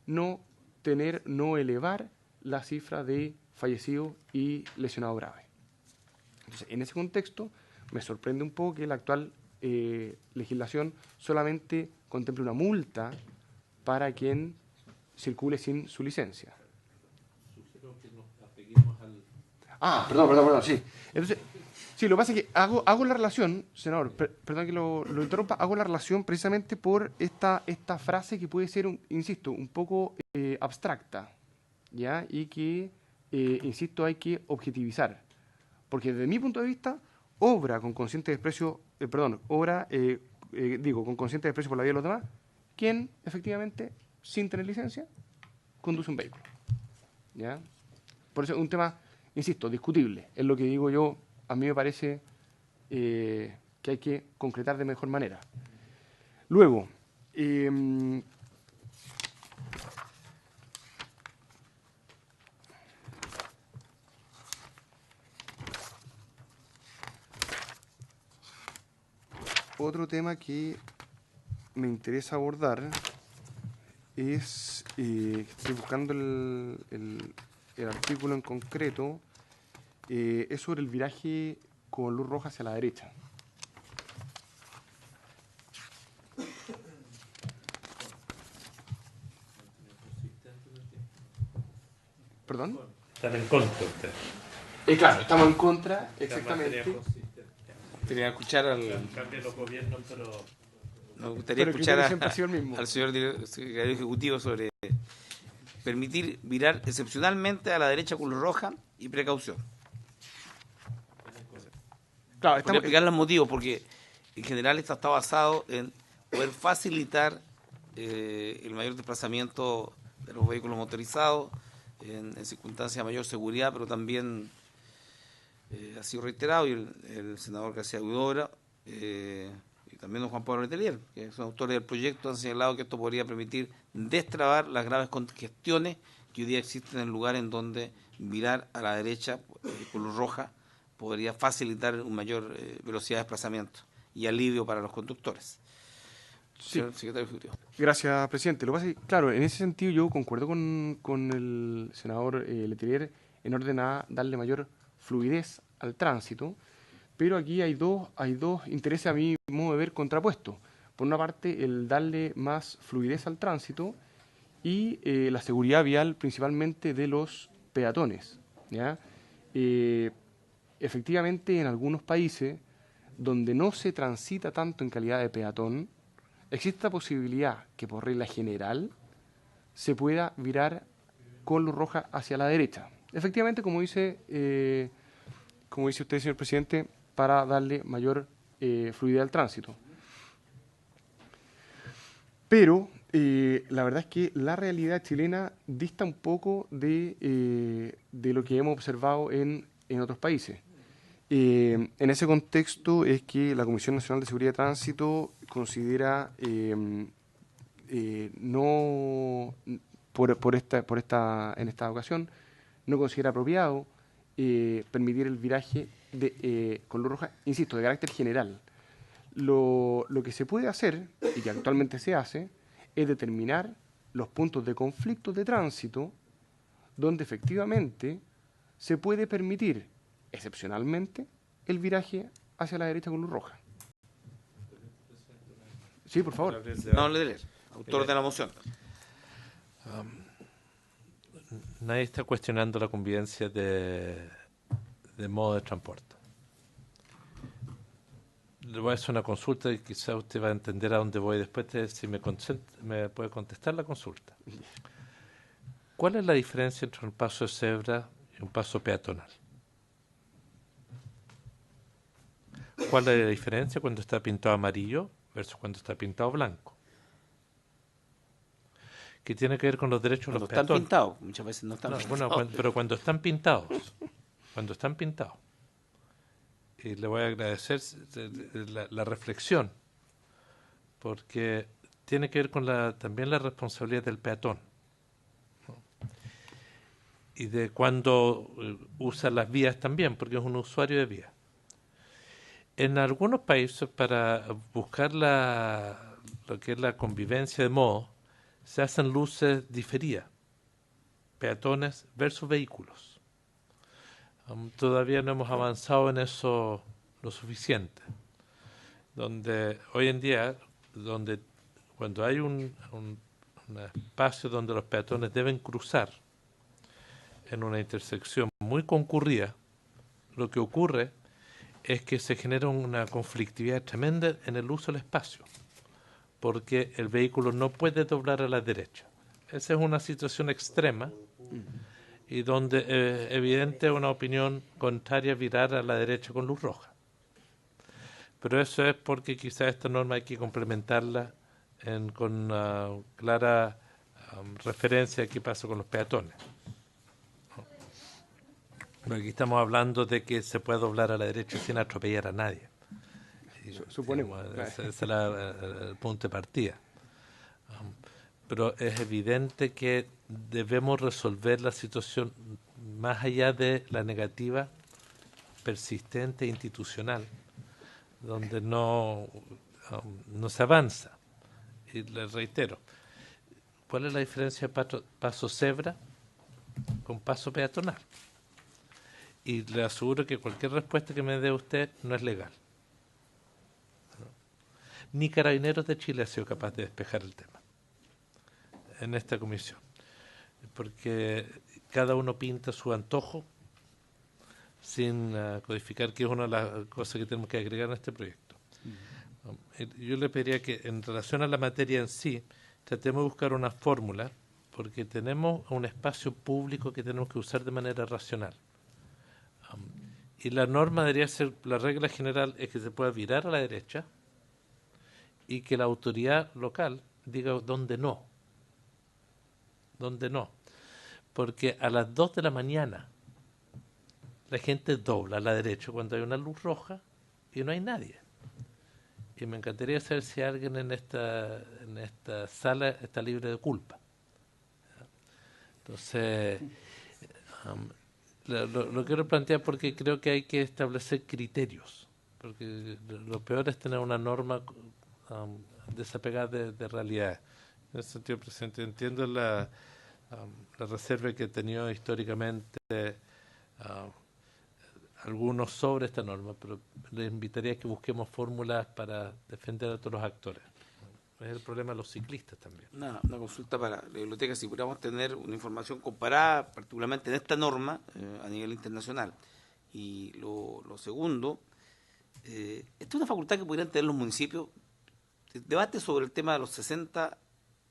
no elevar la cifra de fallecidos y lesionados graves. Entonces, en ese contexto, me sorprende un poco que la actual legislación solamente contemple una multa para quien circule sin su licencia. Sugiero que nos apeguemos al... Perdón, sí. Entonces, sí, lo que pasa es que hago la relación, senador, perdón que lo interrumpa, hago la relación precisamente por esta frase que puede ser, insisto, un poco abstracta, ¿ya? Y que, insisto, hay que objetivizar. Porque desde mi punto de vista, obra con consciente desprecio, con consciente desprecio por la vida de los demás, quien efectivamente, sin tener licencia, conduce un vehículo, ¿ya? Por eso es un tema, insisto, discutible. Es lo que digo yo, a mí me parece que hay que concretar de mejor manera. Luego, otro tema que me interesa abordar es, estoy buscando el artículo en concreto, es sobre el viraje con luz roja hacia la derecha. ¿Perdón? Están en contra usted. Claro, estamos en contra, exactamente. Quería escuchar Cambia los gobiernos, pero... nos gustaría Pero el escuchar criterio siempre ha sido el mismo. al señor secretario ejecutivo sobre permitir virar excepcionalmente a la derecha con luz roja y precaución. Claro, Voy a estamos, explicar los motivos, porque en general esto está basado en poder facilitar el mayor desplazamiento de los vehículos motorizados en circunstancias de mayor seguridad, pero también ha sido reiterado, y el senador García Huidobro y también don Juan Pablo Letelier, que son autores del proyecto, han señalado que esto podría permitir destrabar las graves congestiones que hoy día existen en lugares en donde virar a la derecha con luz roja podría facilitar una mayor velocidad de desplazamiento y alivio para los conductores. Sí. Señor secretario ejecutivo. Gracias, presidente. Lo que pasa es que, claro, en ese sentido yo concuerdo con el senador Letelier en orden a darle mayor fluidez al tránsito, pero aquí hay dos intereses a mi modo de ver contrapuestos. Por una parte, el darle más fluidez al tránsito y la seguridad vial principalmente de los peatones, ¿ya? Efectivamente, en algunos países donde no se transita tanto en calidad de peatón, existe la posibilidad que por regla general se pueda virar con luz roja hacia la derecha. Efectivamente, como dice usted, señor presidente, para darle mayor fluidez al tránsito. Pero la verdad es que la realidad chilena dista un poco de lo que hemos observado en otros países. En ese contexto es que la Comisión Nacional de Seguridad de Tránsito considera no en esta ocasión no considera apropiado permitir el viraje con luz roja, insisto, de carácter general. Lo que se puede hacer, y que actualmente se hace, es determinar los puntos de conflicto de tránsito donde efectivamente se puede permitir excepcionalmente el viraje hacia la derecha con luz roja. Sí, por favor. No, Letelier, autor de la moción. Nadie está cuestionando la convivencia de modo de transporte. Le voy a hacer una consulta y quizá usted va a entender a dónde voy después, si me puede contestar la consulta. ¿Cuál es la diferencia entre un paso de cebra y un paso peatonal? ¿Cuál es la diferencia cuando está pintado amarillo versus cuando está pintado blanco? Que tiene que ver con los derechos de los peatones. Están pintados, muchas veces no están pintados. Bueno, pero cuando están pintados, y le voy a agradecer la reflexión, porque tiene que ver con también la responsabilidad del peatón, ¿no? Y de cuando usa las vías también, porque es un usuario de vías. En algunos países, para buscar lo que es la convivencia de modo, se hacen luces diferidas, peatones versus vehículos. Todavía no hemos avanzado en eso lo suficiente. Donde hoy en día, cuando hay un espacio donde los peatones deben cruzar en una intersección muy concurrida, lo que ocurre es que se genera una conflictividad tremenda en el uso del espacio, porque el vehículo no puede doblar a la derecha. Esa es una situación extrema y donde evidente una opinión contraria virar a la derecha con luz roja. Pero eso es porque quizás esta norma hay que complementarla con una clara referencia a qué pasa con los peatones. Pero aquí estamos hablando de que se puede doblar a la derecha sin atropellar a nadie. Suponemos. Ese es el punto de partida. Pero es evidente que debemos resolver la situación más allá de la negativa persistente e institucional, donde no se avanza. Y les reitero, ¿cuál es la diferencia de paso cebra con paso peatonal? Y le aseguro que cualquier respuesta que me dé usted no es legal. Ni Carabineros de Chile ha sido capaz de despejar el tema en esta comisión. Porque cada uno pinta su antojo sin codificar, que es una de las cosas que tenemos que agregar en este proyecto. Yo le pediría que en relación a la materia en sí, tratemos de buscar una fórmula, porque tenemos un espacio público que tenemos que usar de manera racional. Y la norma debería ser, la regla general es que se pueda virar a la derecha y que la autoridad local diga dónde no. Dónde no. Porque a las 2 de la mañana la gente dobla a la derecha cuando hay una luz roja y no hay nadie. Y me encantaría saber si alguien en esta sala está libre de culpa. Entonces, lo quiero plantear porque creo que hay que establecer criterios. Porque lo peor es tener una norma desapegada de realidad. En ese sentido, presidente, entiendo la reserva que he tenido históricamente algunos sobre esta norma, pero les invitaría a que busquemos fórmulas para defender a todos los actores. Es el problema de los ciclistas también. Una consulta para la biblioteca, si pudiéramos tener una información comparada, particularmente en esta norma, a nivel internacional. Y lo segundo, esta es una facultad que pudieran tener los municipios. El debate sobre el tema de los 60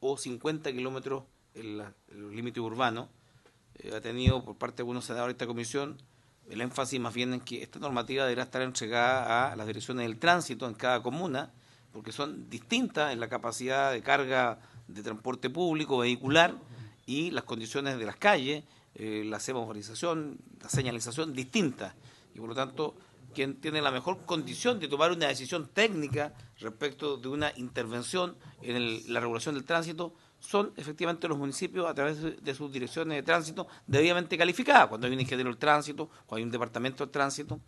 o 50 kilómetros en los límites urbanos ha tenido por parte de algunos senadores de esta comisión el énfasis más bien en que esta normativa deberá estar entregada a las direcciones del tránsito en cada comuna, porque son distintas en la capacidad de carga de transporte público, vehicular, y las condiciones de las calles, la semaforización, la señalización, distintas. Y por lo tanto, quien tiene la mejor condición de tomar una decisión técnica respecto de una intervención en la regulación del tránsito son efectivamente los municipios a través de sus direcciones de tránsito debidamente calificadas, cuando hay un ingeniero del tránsito, cuando hay un departamento del tránsito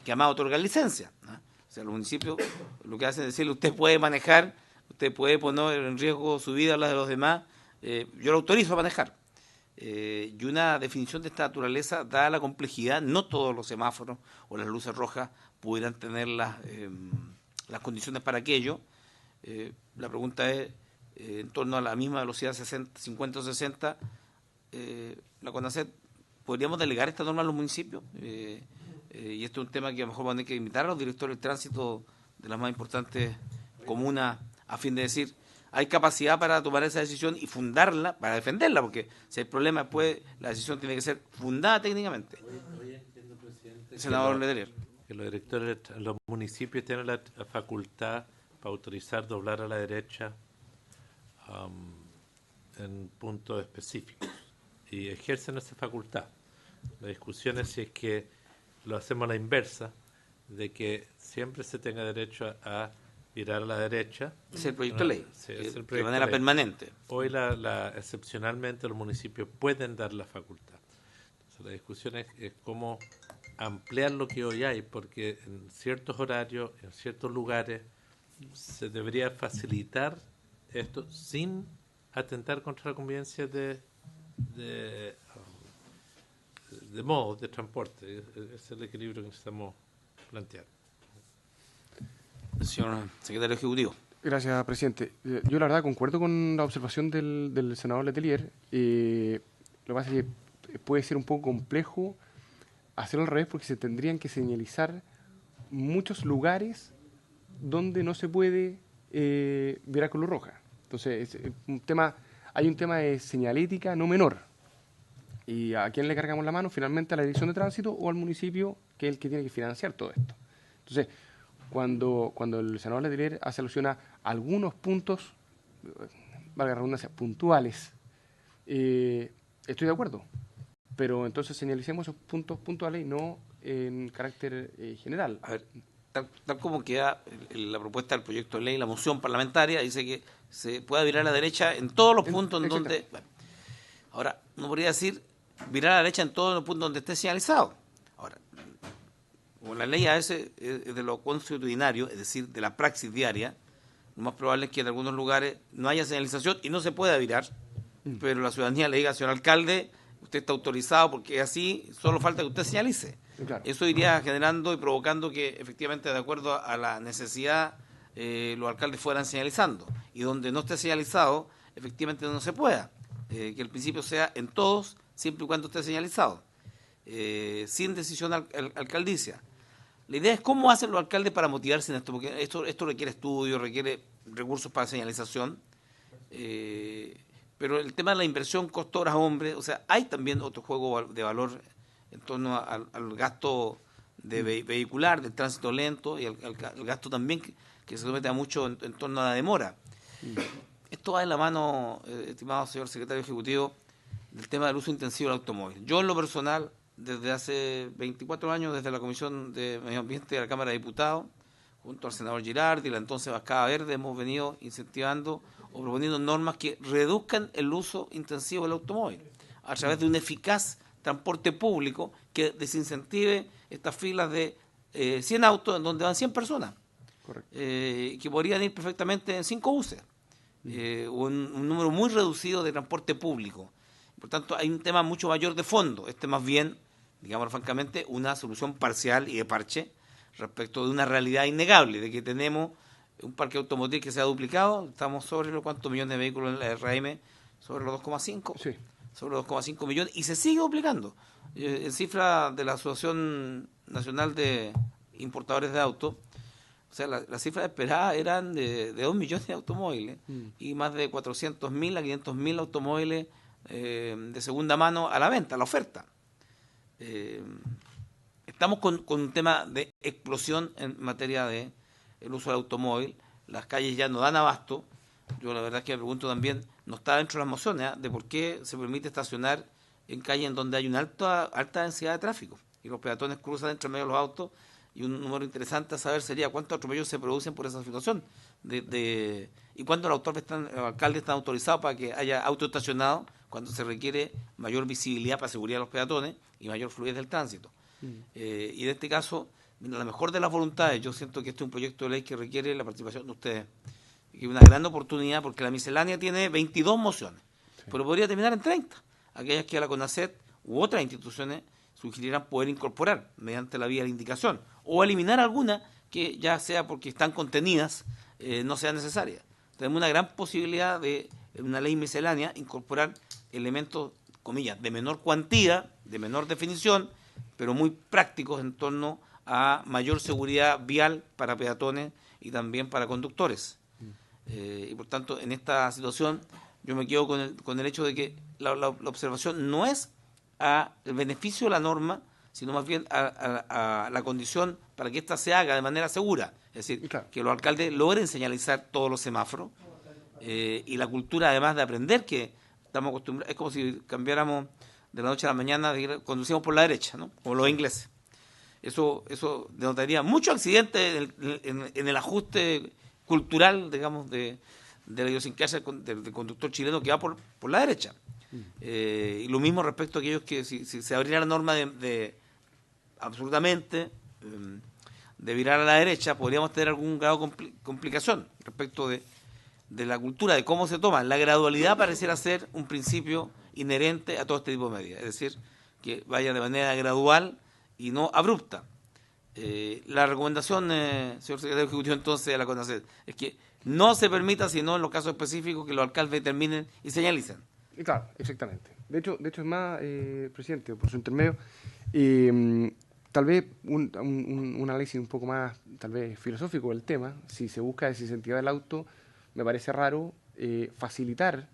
que además otorga licencia, ¿no? O sea, los municipios lo que hacen es decirle, usted puede manejar, usted puede poner en riesgo su vida o la de los demás, yo lo autorizo a manejar. Y una definición de esta naturaleza, dada la complejidad, no todos los semáforos o las luces rojas pudieran tener las condiciones para aquello. La pregunta es, en torno a la misma velocidad 50 o 60, la CONACET, ¿podríamos delegar esta norma a los municipios? Y esto es un tema que a lo mejor van a tener que invitar a los directores de tránsito de las más importantes comunas a fin de decir, hay capacidad para tomar esa decisión y fundarla, para defenderla, porque si hay problema después, la decisión tiene que ser fundada técnicamente. Senador Letelier. Que los directores, los municipios tienen la facultad para autorizar doblar a la derecha en puntos específicos y ejercen esa facultad. La discusión es si es que lo hacemos a la inversa, de que siempre se tenga derecho a virar a la derecha. Es el proyecto de ley, Sí, es el proyecto de manera ley. permanente. Hoy excepcionalmente los municipios pueden dar la facultad. Entonces, la discusión es cómo ampliar lo que hoy hay, porque en ciertos horarios, en ciertos lugares, se debería facilitar esto sin atentar contra la convivencia de modos de transporte. Ese es el equilibrio que necesitamos plantear. Señor secretario ejecutivo. Gracias, presidente. Yo la verdad concuerdo con la observación del senador Letelier. Lo que pasa es que puede ser un poco complejo hacerlo al revés porque se tendrían que señalizar muchos lugares donde no se puede virar con luz roja. Entonces, hay un tema de señalética no menor. ¿Y a quién le cargamos la mano? Finalmente a la dirección de tránsito o al municipio, que es el que tiene que financiar todo esto. Entonces, cuando el senador Letelier hace alusión a algunos puntos, valga la redundancia, puntuales, estoy de acuerdo. Pero entonces señalicemos esos puntos puntuales y no en carácter general. A ver, tal como queda la propuesta del proyecto de ley, la moción parlamentaria, dice que se pueda virar a la derecha en todos los puntos en donde... Bueno, ahora, no podría decir virar a la derecha en todos los puntos donde esté señalizado. Ahora, como la ley a veces es de lo consuetudinario, es decir, de la praxis diaria, lo más probable es que en algunos lugares no haya señalización y no se pueda virar, pero la ciudadanía le diga, señor alcalde, usted está autorizado porque es así, solo falta que usted señalice. Claro. Eso iría generando y provocando que efectivamente, de acuerdo a la necesidad, los alcaldes fueran señalizando. Y donde no esté señalizado, efectivamente no se pueda. Que el principio sea en todos siempre y cuando esté señalizado, sin decisión alcaldicia. La idea es cómo hacen los alcaldes para motivarse en esto, porque esto requiere estudio, requiere recursos para señalización, pero el tema de la inversión costo horas hombre, o sea, hay también otro juego de valor en torno al gasto de vehicular, del tránsito lento y al gasto también que se somete a mucho en torno a la demora. Esto va de la mano, estimado señor secretario ejecutivo, del tema del uso intensivo del automóvil. Yo en lo personal, desde hace 24 años, desde la Comisión de Medio Ambiente de la Cámara de Diputados, junto al senador Girardi y la entonces Bancada Verde, hemos venido incentivando o proponiendo normas que reduzcan el uso intensivo del automóvil a través de un eficaz transporte público que desincentive estas filas de 100 autos en donde van 100 personas. Correcto. Que podrían ir perfectamente en 5 buses, o en un número muy reducido de transporte público. Por tanto, hay un tema mucho mayor de fondo. Más bien, digamos francamente, una solución parcial y de parche respecto de una realidad innegable, de que tenemos un parque automotriz que se ha duplicado, estamos sobre los cuantos millones de vehículos en la RM, sobre los 2,5, Sí. sobre los 2,5 millones, y se sigue duplicando. En cifra de la Asociación Nacional de Importadores de Autos, o sea, las cifras esperadas eran de 2 millones de automóviles y más de 400.000 a 500.000 automóviles de segunda mano a la venta, a la oferta. Estamos con un tema de explosión en materia de el uso del automóvil. Las calles ya no dan abasto. Yo la verdad es que me pregunto también, no está dentro de las mociones, de por qué se permite estacionar en calles en donde hay una alta densidad de tráfico y los peatones cruzan entre medio de los autos. Y un número interesante a saber sería cuántos atropellos se producen por esa situación y cuántos los alcaldes están autorizados para que haya auto estacionado cuando se requiere mayor visibilidad para seguridad de los peatones y mayor fluidez del tránsito. Y en este caso, la mejor de las voluntades, yo siento que este es un proyecto de ley que requiere la participación de ustedes, y una gran oportunidad porque la miscelánea tiene 22 mociones, pero podría terminar en 30, aquellas que a la CONACET u otras instituciones sugirieran poder incorporar mediante la vía de la indicación o eliminar algunas que ya sea porque están contenidas no sean necesarias. Tenemos una gran posibilidad de, en una ley miscelánea, incorporar elementos, comillas, de menor cuantía, de menor definición, pero muy prácticos en torno a mayor seguridad vial para peatones y también para conductores. Y por tanto, en esta situación, yo me quedo con el hecho de que la observación no es a el beneficio de la norma, sino más bien a la condición para que ésta se haga de manera segura. Es decir, Claro. que los alcaldes logren señalizar todos los semáforos y la cultura, además de aprender que estamos acostumbrados, es como si cambiáramos de la noche a la mañana, conducimos por la derecha, ¿no? Como los ingleses. Eso denotaría mucho accidente en el ajuste cultural, digamos, de la idiosincrasia del conductor chileno que va por la derecha. Y lo mismo respecto a aquellos que si se abriera la norma de absolutamente de virar a la derecha, podríamos tener algún grado de complicación respecto de la cultura, de cómo se toma. La gradualidad pareciera ser un principio inherente a todo este tipo de medidas, es decir, que vaya de manera gradual y no abrupta. La recomendación, señor secretario ejecutivo, entonces, de la CONACET, es que no se permita, sino en los casos específicos, que los alcaldes determinen y señalicen. Claro, exactamente. De hecho es más, presidente, por su intermedio, tal vez un análisis un poco más, tal vez filosófico del tema. Si se busca desincentivar el auto, me parece raro facilitar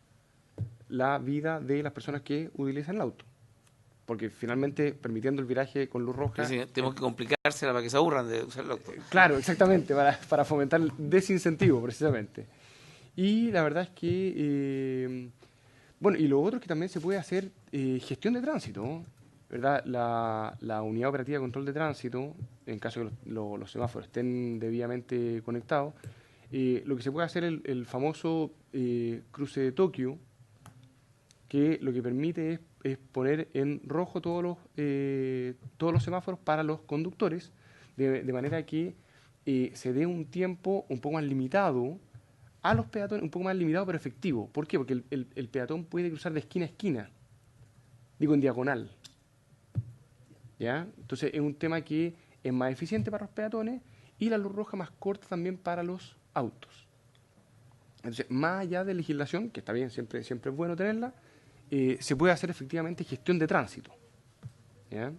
la vida de las personas que utilizan el auto. Porque finalmente, permitiendo el viraje con luz roja... Sí, tenemos que complicársela para que se aburran de usar el auto. Claro, exactamente, para fomentar el desincentivo, precisamente. Y la verdad es que... bueno, y lo otro es que también se puede hacer gestión de tránsito, ¿no? ¿Verdad? La unidad operativa de control de tránsito, en caso de que los semáforos estén debidamente conectados, lo que se puede hacer el famoso cruce de Tokio, que lo que permite es poner en rojo todos los semáforos para los conductores, de manera que se dé un tiempo un poco más limitado a los peatones, un poco más limitado pero efectivo. ¿Por qué? Porque el peatón puede cruzar de esquina a esquina, digo en diagonal. ¿Ya? Entonces es un tema que es más eficiente para los peatones y la luz roja más corta también para los autos. Entonces, más allá de legislación, que está bien, siempre es bueno tenerla, se puede hacer efectivamente gestión de tránsito. ¿Ya?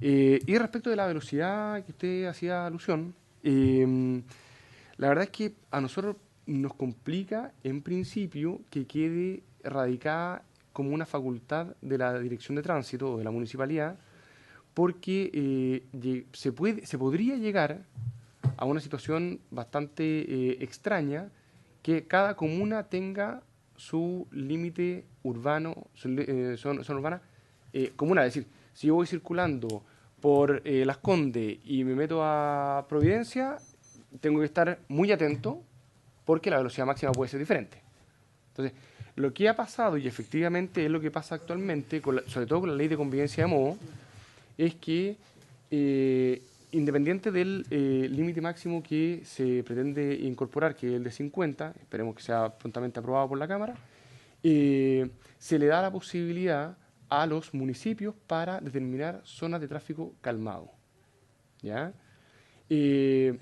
Y respecto de la velocidad que usted hacía alusión, la verdad es que a nosotros nos complica, en principio, que quede radicada como una facultad de la Dirección de Tránsito o de la Municipalidad, porque se podría llegar a una situación bastante extraña, que cada comuna tenga su límite urbano, zona urbana comuna. Es decir, si yo voy circulando por Las Condes y me meto a Providencia, tengo que estar muy atento porque la velocidad máxima puede ser diferente. Entonces, lo que ha pasado, y efectivamente es lo que pasa actualmente, sobre todo con la ley de convivencia de modo, es que independiente del límite máximo que se pretende incorporar, que es el de 50, esperemos que sea prontamente aprobado por la Cámara, se le da la posibilidad a los municipios para determinar zonas de tráfico calmado. ¿Ya? En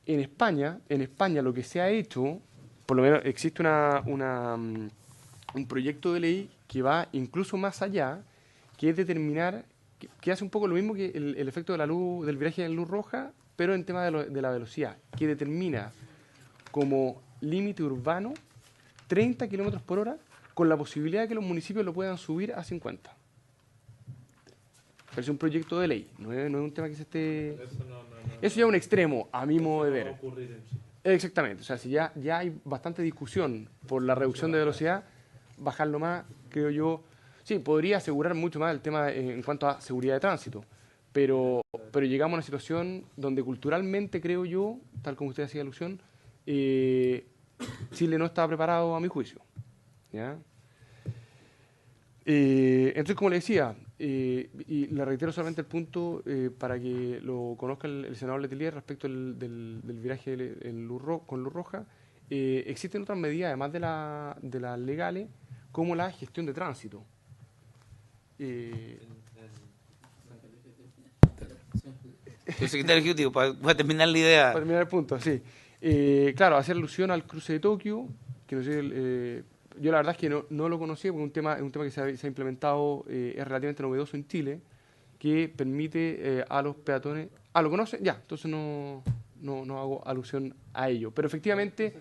España lo que se ha hecho, por lo menos existe un proyecto de ley que va incluso más allá, que es determinar, que hace un poco lo mismo que el efecto de la luz, del viraje en luz roja, pero en tema de la velocidad, que determina como límite urbano 30 kilómetros por hora, con la posibilidad de que los municipios lo puedan subir a 50. Pero es un proyecto de ley, no es un tema que se esté... Eso ya es un extremo, a mi modo de ver. Exactamente, o sea, si ya hay bastante discusión por la reducción de velocidad, bajarlo más, creo yo, sí, podría asegurar mucho más el tema en cuanto a seguridad de tránsito, pero llegamos a una situación donde culturalmente, creo yo, tal como usted hacía alusión, Chile no está preparado a mi juicio. ¿Ya? Entonces, como le decía, y le reitero solamente el punto para que lo conozca el senador Letelier respecto del viraje con luz roja, existen otras medidas, además de las legales, como la gestión de tránsito. El secretario ejecutivo, para terminar la idea. Para terminar el punto, sí. Claro, hacer alusión al cruce de Tokio, que no sé, yo la verdad es que no lo conocía, porque es un tema que se ha implementado, es relativamente novedoso en Chile, que permite a los peatones... ¿lo conoce? Ya, entonces no hago alusión a ello. Pero efectivamente...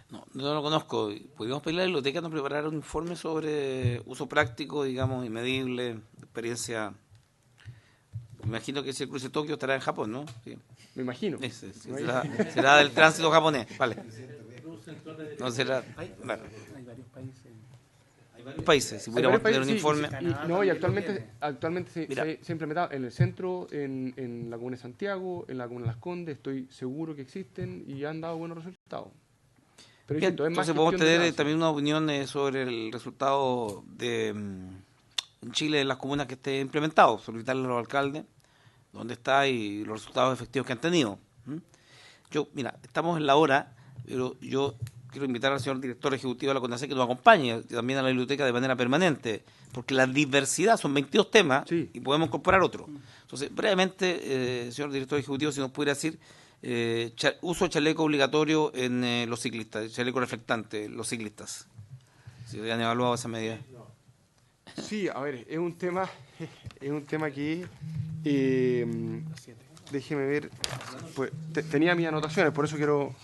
No lo conozco. Podríamos pedirle a la biblioteca que nos preparara un informe sobre uso práctico, digamos, y medible, experiencia. Me imagino que ese cruce de Tokio estará en Japón, ¿no? Sí. Me imagino. Será del tránsito japonés, vale. No será... Claro. Hay varios países, si pudiéramos tener un informe. Y actualmente se ha implementado en el centro, en la comuna de Santiago, en la comuna de Las Condes, estoy seguro que existen y han dado buenos resultados. Pero Bien, entonces podemos tener también una opinión sobre el resultado de en Chile en las comunas que esté implementado, solicitarle a los alcaldes dónde está y los resultados efectivos que han tenido. Mira, estamos en la hora, pero yo quiero invitar al señor director ejecutivo de la CONASEC que nos acompañe, y también a la biblioteca de manera permanente, porque la diversidad son 22 temas, sí, y podemos incorporar otros. Entonces, brevemente, señor director ejecutivo, si nos pudiera decir uso de chaleco obligatorio en los ciclistas, chaleco reflectante, los ciclistas. Si habían evaluado esa medida. Sí, a ver, es un tema que déjeme ver, pues tenía mis anotaciones, por eso quiero...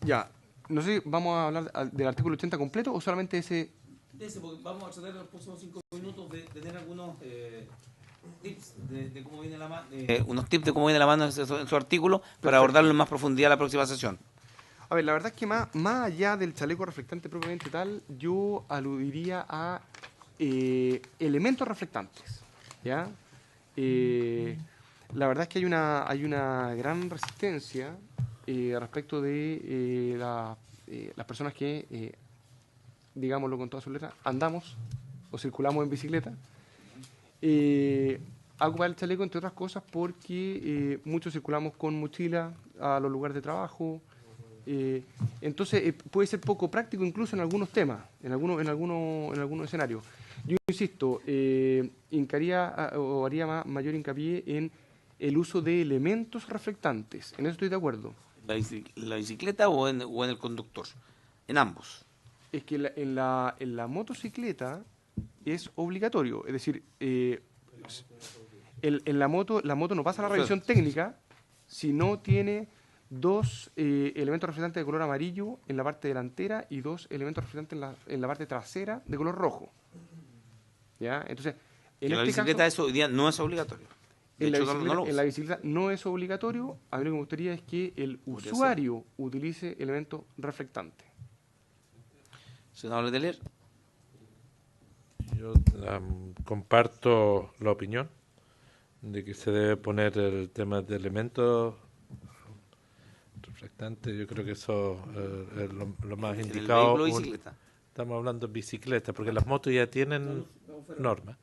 Ya, no sé, ¿vamos a hablar del artículo 80 completo o solamente ese? Porque vamos a tratar en los próximos 5 minutos de tener algunos tips de cómo viene la mano, unos tips de cómo viene la mano en su artículo. Perfecto. Para abordarlo en más profundidad la próxima sesión. A ver, la verdad es que más allá del chaleco reflectante propiamente tal, yo aludiría a elementos reflectantes, ¿ya? La verdad es que hay una gran resistencia respecto de las personas que, digámoslo con todas sus letras, andamos o circulamos en bicicleta, a ocupar el chaleco, entre otras cosas, porque muchos circulamos con mochila a los lugares de trabajo. Entonces puede ser poco práctico incluso en algunos temas, en algunos escenarios. Yo insisto, haría mayor hincapié en el uso de elementos reflectantes. En eso estoy de acuerdo. ¿La bicicleta o en el conductor? en ambos. Es que en la motocicleta es obligatorio, es decir, en la moto no pasa la revisión técnica si no tiene dos elementos reflectantes de color amarillo en la parte delantera y dos elementos reflectantes en la parte trasera de color rojo. ¿Ya? Entonces, en la este bicicleta caso, eso hoy día no es obligatorio. De en la, hecho, bicicleta, no lo en usa. la bicicleta no es obligatorio. A mí lo que me gustaría es que el usuario utilice elementos reflectantes. Senador Letelier. Yo comparto la opinión de que se debe poner el tema de elementos reflectantes. Yo creo que eso es lo más ¿En el indicado. vehículo o bicicleta? Estamos hablando de bicicleta, porque las motos ya tienen normas.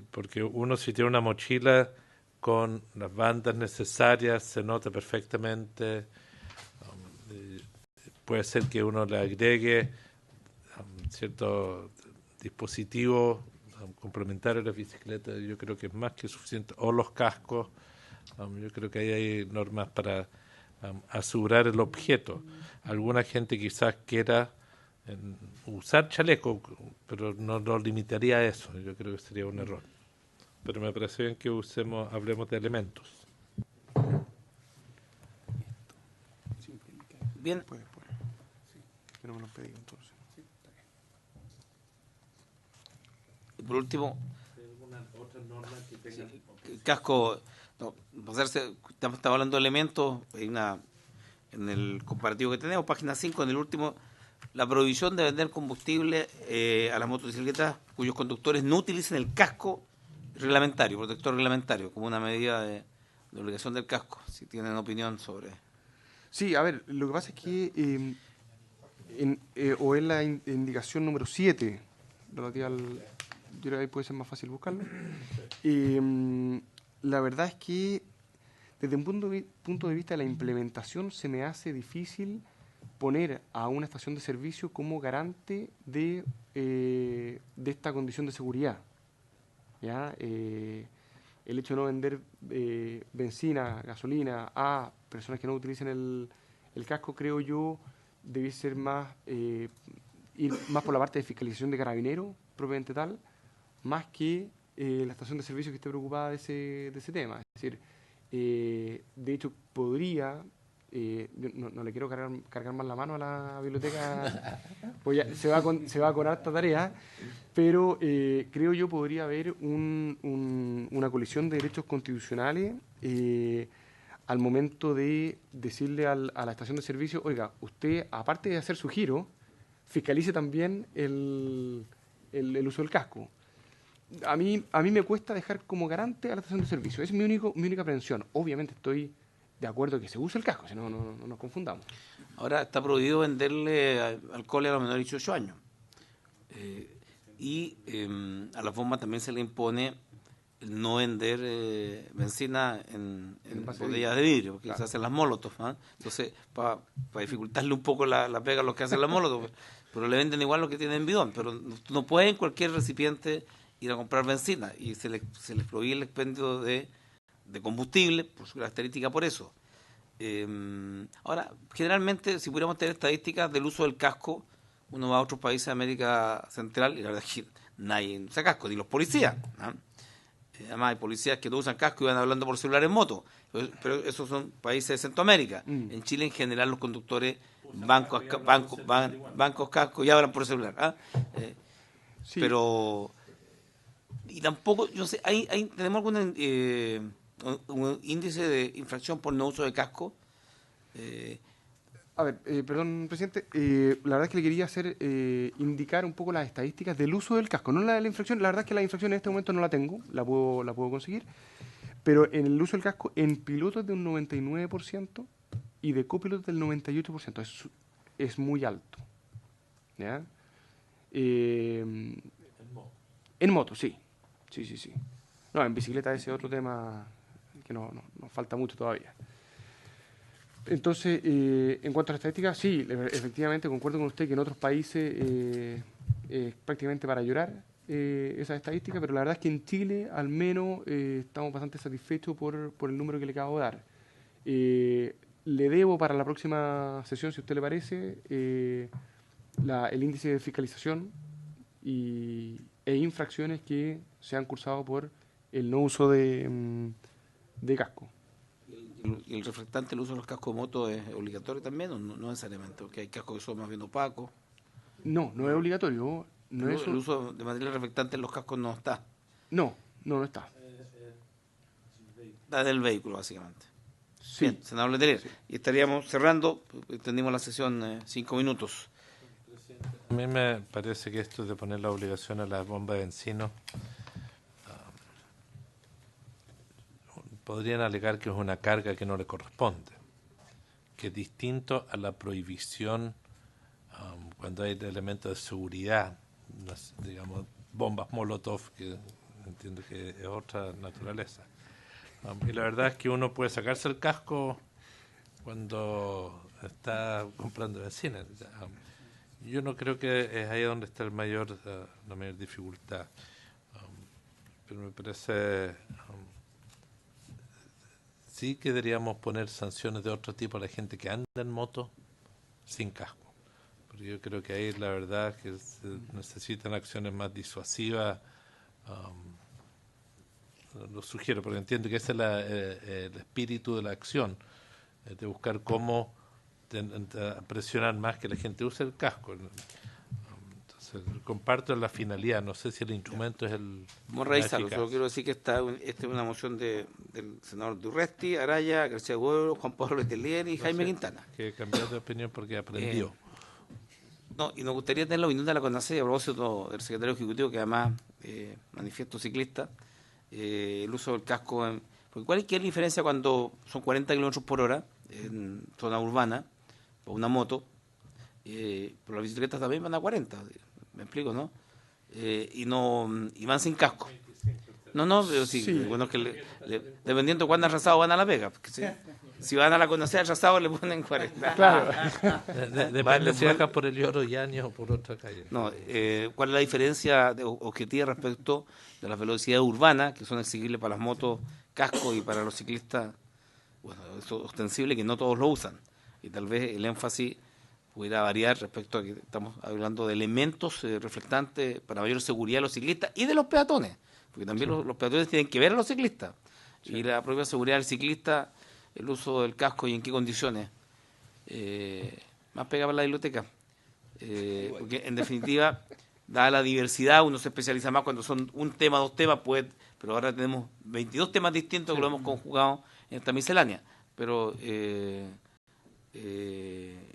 Porque uno, si tiene una mochila con las bandas necesarias, se nota perfectamente. Puede ser que uno le agregue ciertos dispositivos complementarios a la bicicleta. Yo creo que es más que suficiente. O los cascos. Yo creo que ahí hay normas para asegurar el objeto. Alguna gente quizás quiera usar chaleco, pero no lo limitaría a eso. Yo creo que sería un error. Pero me parece bien que hablemos de elementos. Bien. Pero me lo pedí entonces. Y por último, el casco, no, estamos hablando de elementos, en el comparativo que tenemos, página 5, en el último, la prohibición de vender combustible a las motocicletas cuyos conductores no utilicen el casco reglamentario, protector reglamentario, como una medida de obligación del casco, si tienen opinión sobre... Sí, a ver, lo que pasa es que o es la indicación número 7, relativa al... Yo creo que ahí puede ser más fácil buscarlo. La verdad es que desde un punto de vista de la implementación se me hace difícil poner a una estación de servicio como garante de esta condición de seguridad. ¿Ya? El hecho de no vender benzina, gasolina a personas que no utilicen el casco, creo yo, debe ser más ir más por la parte de fiscalización de carabineros, propiamente tal, más que la estación de servicio que esté preocupada de ese tema. Es decir, de hecho, podría, yo no le quiero cargar más la mano a la biblioteca, pues ya se va con harta tarea, pero creo yo podría haber una colisión de derechos constitucionales al momento de decirle a la estación de servicio, oiga, usted, aparte de hacer su giro, fiscalice también el uso del casco. A mí me cuesta dejar como garante a la estación de servicio. Esa es mi única aprehensión. Obviamente estoy de acuerdo que se use el casco, si no nos confundamos. Ahora está prohibido venderle alcohol a los menores de 18 años. A la bomba también se le impone el no vender benzina en botellas de vidrio, porque se hacen las molotov. Entonces, para dificultarle un poco la pega a los que hacen las molotov, pero le venden igual lo que tienen en bidón. Pero no puede en cualquier recipiente ir a comprar benzina y se les prohíbe el expendio de combustible por su característica, por eso. Ahora, generalmente, si pudiéramos tener estadísticas del uso del casco, uno va a otros países de América Central y la verdad es que nadie usa casco, ni los policías. Además, hay policías que no usan casco y van hablando por celular en moto, pero esos son países de Centroamérica. En Chile, en general, los conductores bancos casco y hablan por celular. Sí. Pero... Y tampoco, yo sé, ¿tenemos algún un índice de infracción por no uso de casco? A ver, perdón, presidente, la verdad es que le quería indicar un poco las estadísticas del uso del casco, no la de la infracción. La verdad es que la infracción en este momento no la tengo, la puedo conseguir, pero en el uso del casco, en pilotos de un 99% y de copilotos del 98%, es muy alto. ¿Ya? En moto, sí. Sí. No, en bicicleta ese es otro tema que nos falta mucho todavía. Entonces, en cuanto a las estadísticas, sí, efectivamente concuerdo con usted que en otros países es prácticamente para llorar esas estadísticas, pero la verdad es que en Chile al menos estamos bastante satisfechos por el número que le acabo de dar. le debo para la próxima sesión, si a usted le parece, el índice de fiscalización e infracciones que se han cursado por el no uso de casco. ¿Y el reflectante, el uso de los cascos de moto es obligatorio también o no necesariamente? Porque hay cascos que son más bien opacos. No es obligatorio. El uso de material reflectante en los cascos no está. No está. Está del vehículo, básicamente. Sí. Bien, senador Letelier. Sí. Y estaríamos cerrando, extendimos la sesión 5 minutos. A mí me parece que esto de poner la obligación a la bomba de benzino, podrían alegar que es una carga que no le corresponde, que es distinto a la prohibición cuando hay elementos de seguridad, digamos, bombas Molotov, que entiendo que es otra naturaleza. Y la verdad es que uno puede sacarse el casco cuando está comprando benzina. Yo no creo que es ahí donde está la mayor dificultad. Pero me parece sí que deberíamos poner sanciones de otro tipo a la gente que anda en moto sin casco. Porque yo creo que ahí la verdad es que se necesitan acciones más disuasivas. Lo sugiero, porque entiendo que ese es el espíritu de la acción, de buscar cómo presionar más que la gente use el casco. Entonces, comparto la finalidad, no sé si el instrumento es el Vamos a revisarlo, solo quiero decir que esta es una moción del senador Durresti, Araya, García Huevo, Juan Pablo Letelier y Jaime Quintana. Que cambió de opinión porque aprendió. Y nos gustaría tener la opinión de la CONACET a propósito del secretario ejecutivo, que además manifiesto ciclista, el uso del casco. Porque ¿qué es la diferencia cuando son 40 kilómetros por hora en zona urbana, por una moto? Pero las bicicletas también van a 40, me explico, ¿no? Y van sin casco. No, pero sí. Bueno, es que dependiendo de cuándo arrasado van a la pega. Si van a la CONACET arrasado le ponen 40. Claro. Depende si bajan por el Lloro Yaño o por otra calle. No, ¿cuál es la diferencia objetiva respecto de las velocidades urbanas, que son exigibles para las motos, casco, y para los ciclistas, bueno, es ostensible que no todos lo usan? Y tal vez el énfasis pudiera variar respecto a que estamos hablando de elementos reflectantes para mayor seguridad de los ciclistas y de los peatones, porque también los peatones tienen que ver a los ciclistas. Sí. Y la propia seguridad del ciclista, el uso del casco y en qué condiciones. Más pega para la biblioteca. Porque en definitiva, dada la diversidad, uno se especializa más cuando son un tema, dos temas, pero ahora tenemos 22 temas distintos que lo hemos conjugado en esta miscelánea. Pero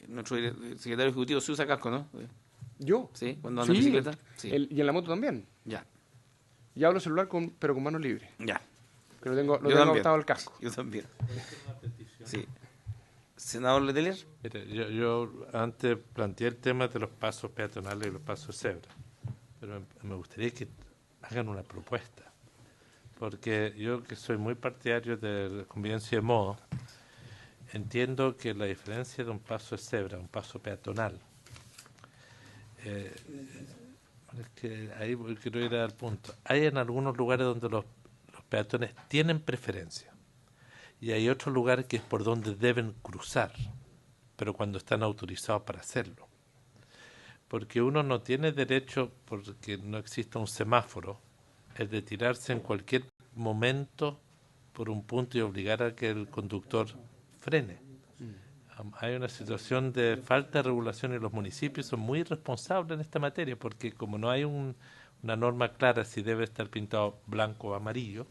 nuestro secretario ejecutivo sí usa casco, ¿no? ¿Yo? ¿Sí? ¿Cuando anda en bicicleta? Sí. Y en la moto también. Ya. Y hablo celular pero con manos libres. Ya. Que lo tengo adaptado al casco. Yo también. Sí. Senador Letelier. Yo antes planteé el tema de los pasos peatonales y los pasos cebra, pero me gustaría que hagan una propuesta, porque yo, que soy muy partidario de la convivencia de modo, entiendo que la diferencia de un paso de cebra, un paso peatonal, es que ahí quiero ir al punto. Hay en algunos lugares donde los peatones tienen preferencia y hay otros lugares que es por donde deben cruzar, pero cuando están autorizados para hacerlo. Porque uno no tiene derecho, porque no exista un semáforo, el de tirarse en cualquier momento por un punto y obligar a que el conductor frene. Hay una situación de falta de regulación y los municipios son muy responsables en esta materia, porque como no hay una norma clara si debe estar pintado blanco o amarillo,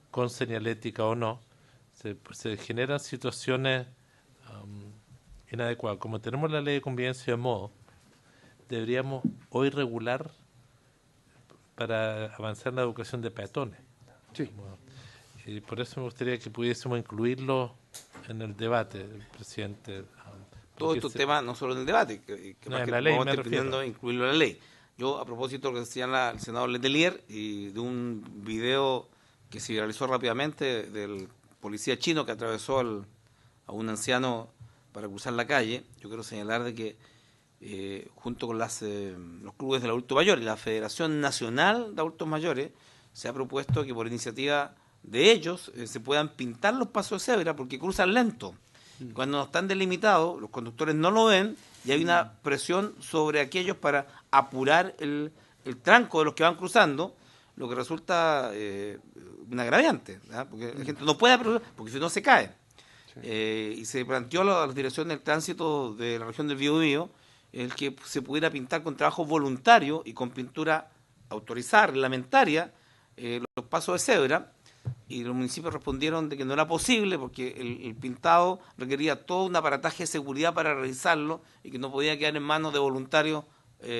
con señalética o no, se generan situaciones inadecuadas. Como tenemos la ley de convivencia de modo, deberíamos hoy regular para avanzar en la educación de peatones. Sí. Y por eso me gustaría que pudiésemos incluirlo en el debate, presidente. Todos estos temas, no solo en el debate, que más que vamos terminando incluirlo en la ley. Yo, a propósito de lo que decía el senador Letelier, y de un video que se realizó rápidamente del policía chino que atravesó a un anciano para cruzar la calle, yo quiero señalar de que junto con los clubes del adulto mayor y la Federación Nacional de Adultos Mayores, se ha propuesto que por iniciativa de ellos se puedan pintar los pasos de cebra porque cruzan lento Cuando no están delimitados, los conductores no lo ven y hay una presión sobre aquellos para apurar el tranco de los que van cruzando, lo que resulta un agraviante, ¿verdad? Porque la gente no puede aprovechar, porque si no se cae. Y se planteó a la Dirección del Tránsito de la región del Biobío el que se pudiera pintar con trabajo voluntario y con pintura autorizada, reglamentaria, los pasos de cebra, y los municipios respondieron de que no era posible porque el pintado requería todo un aparataje de seguridad para realizarlo y que no podía quedar en manos de voluntarios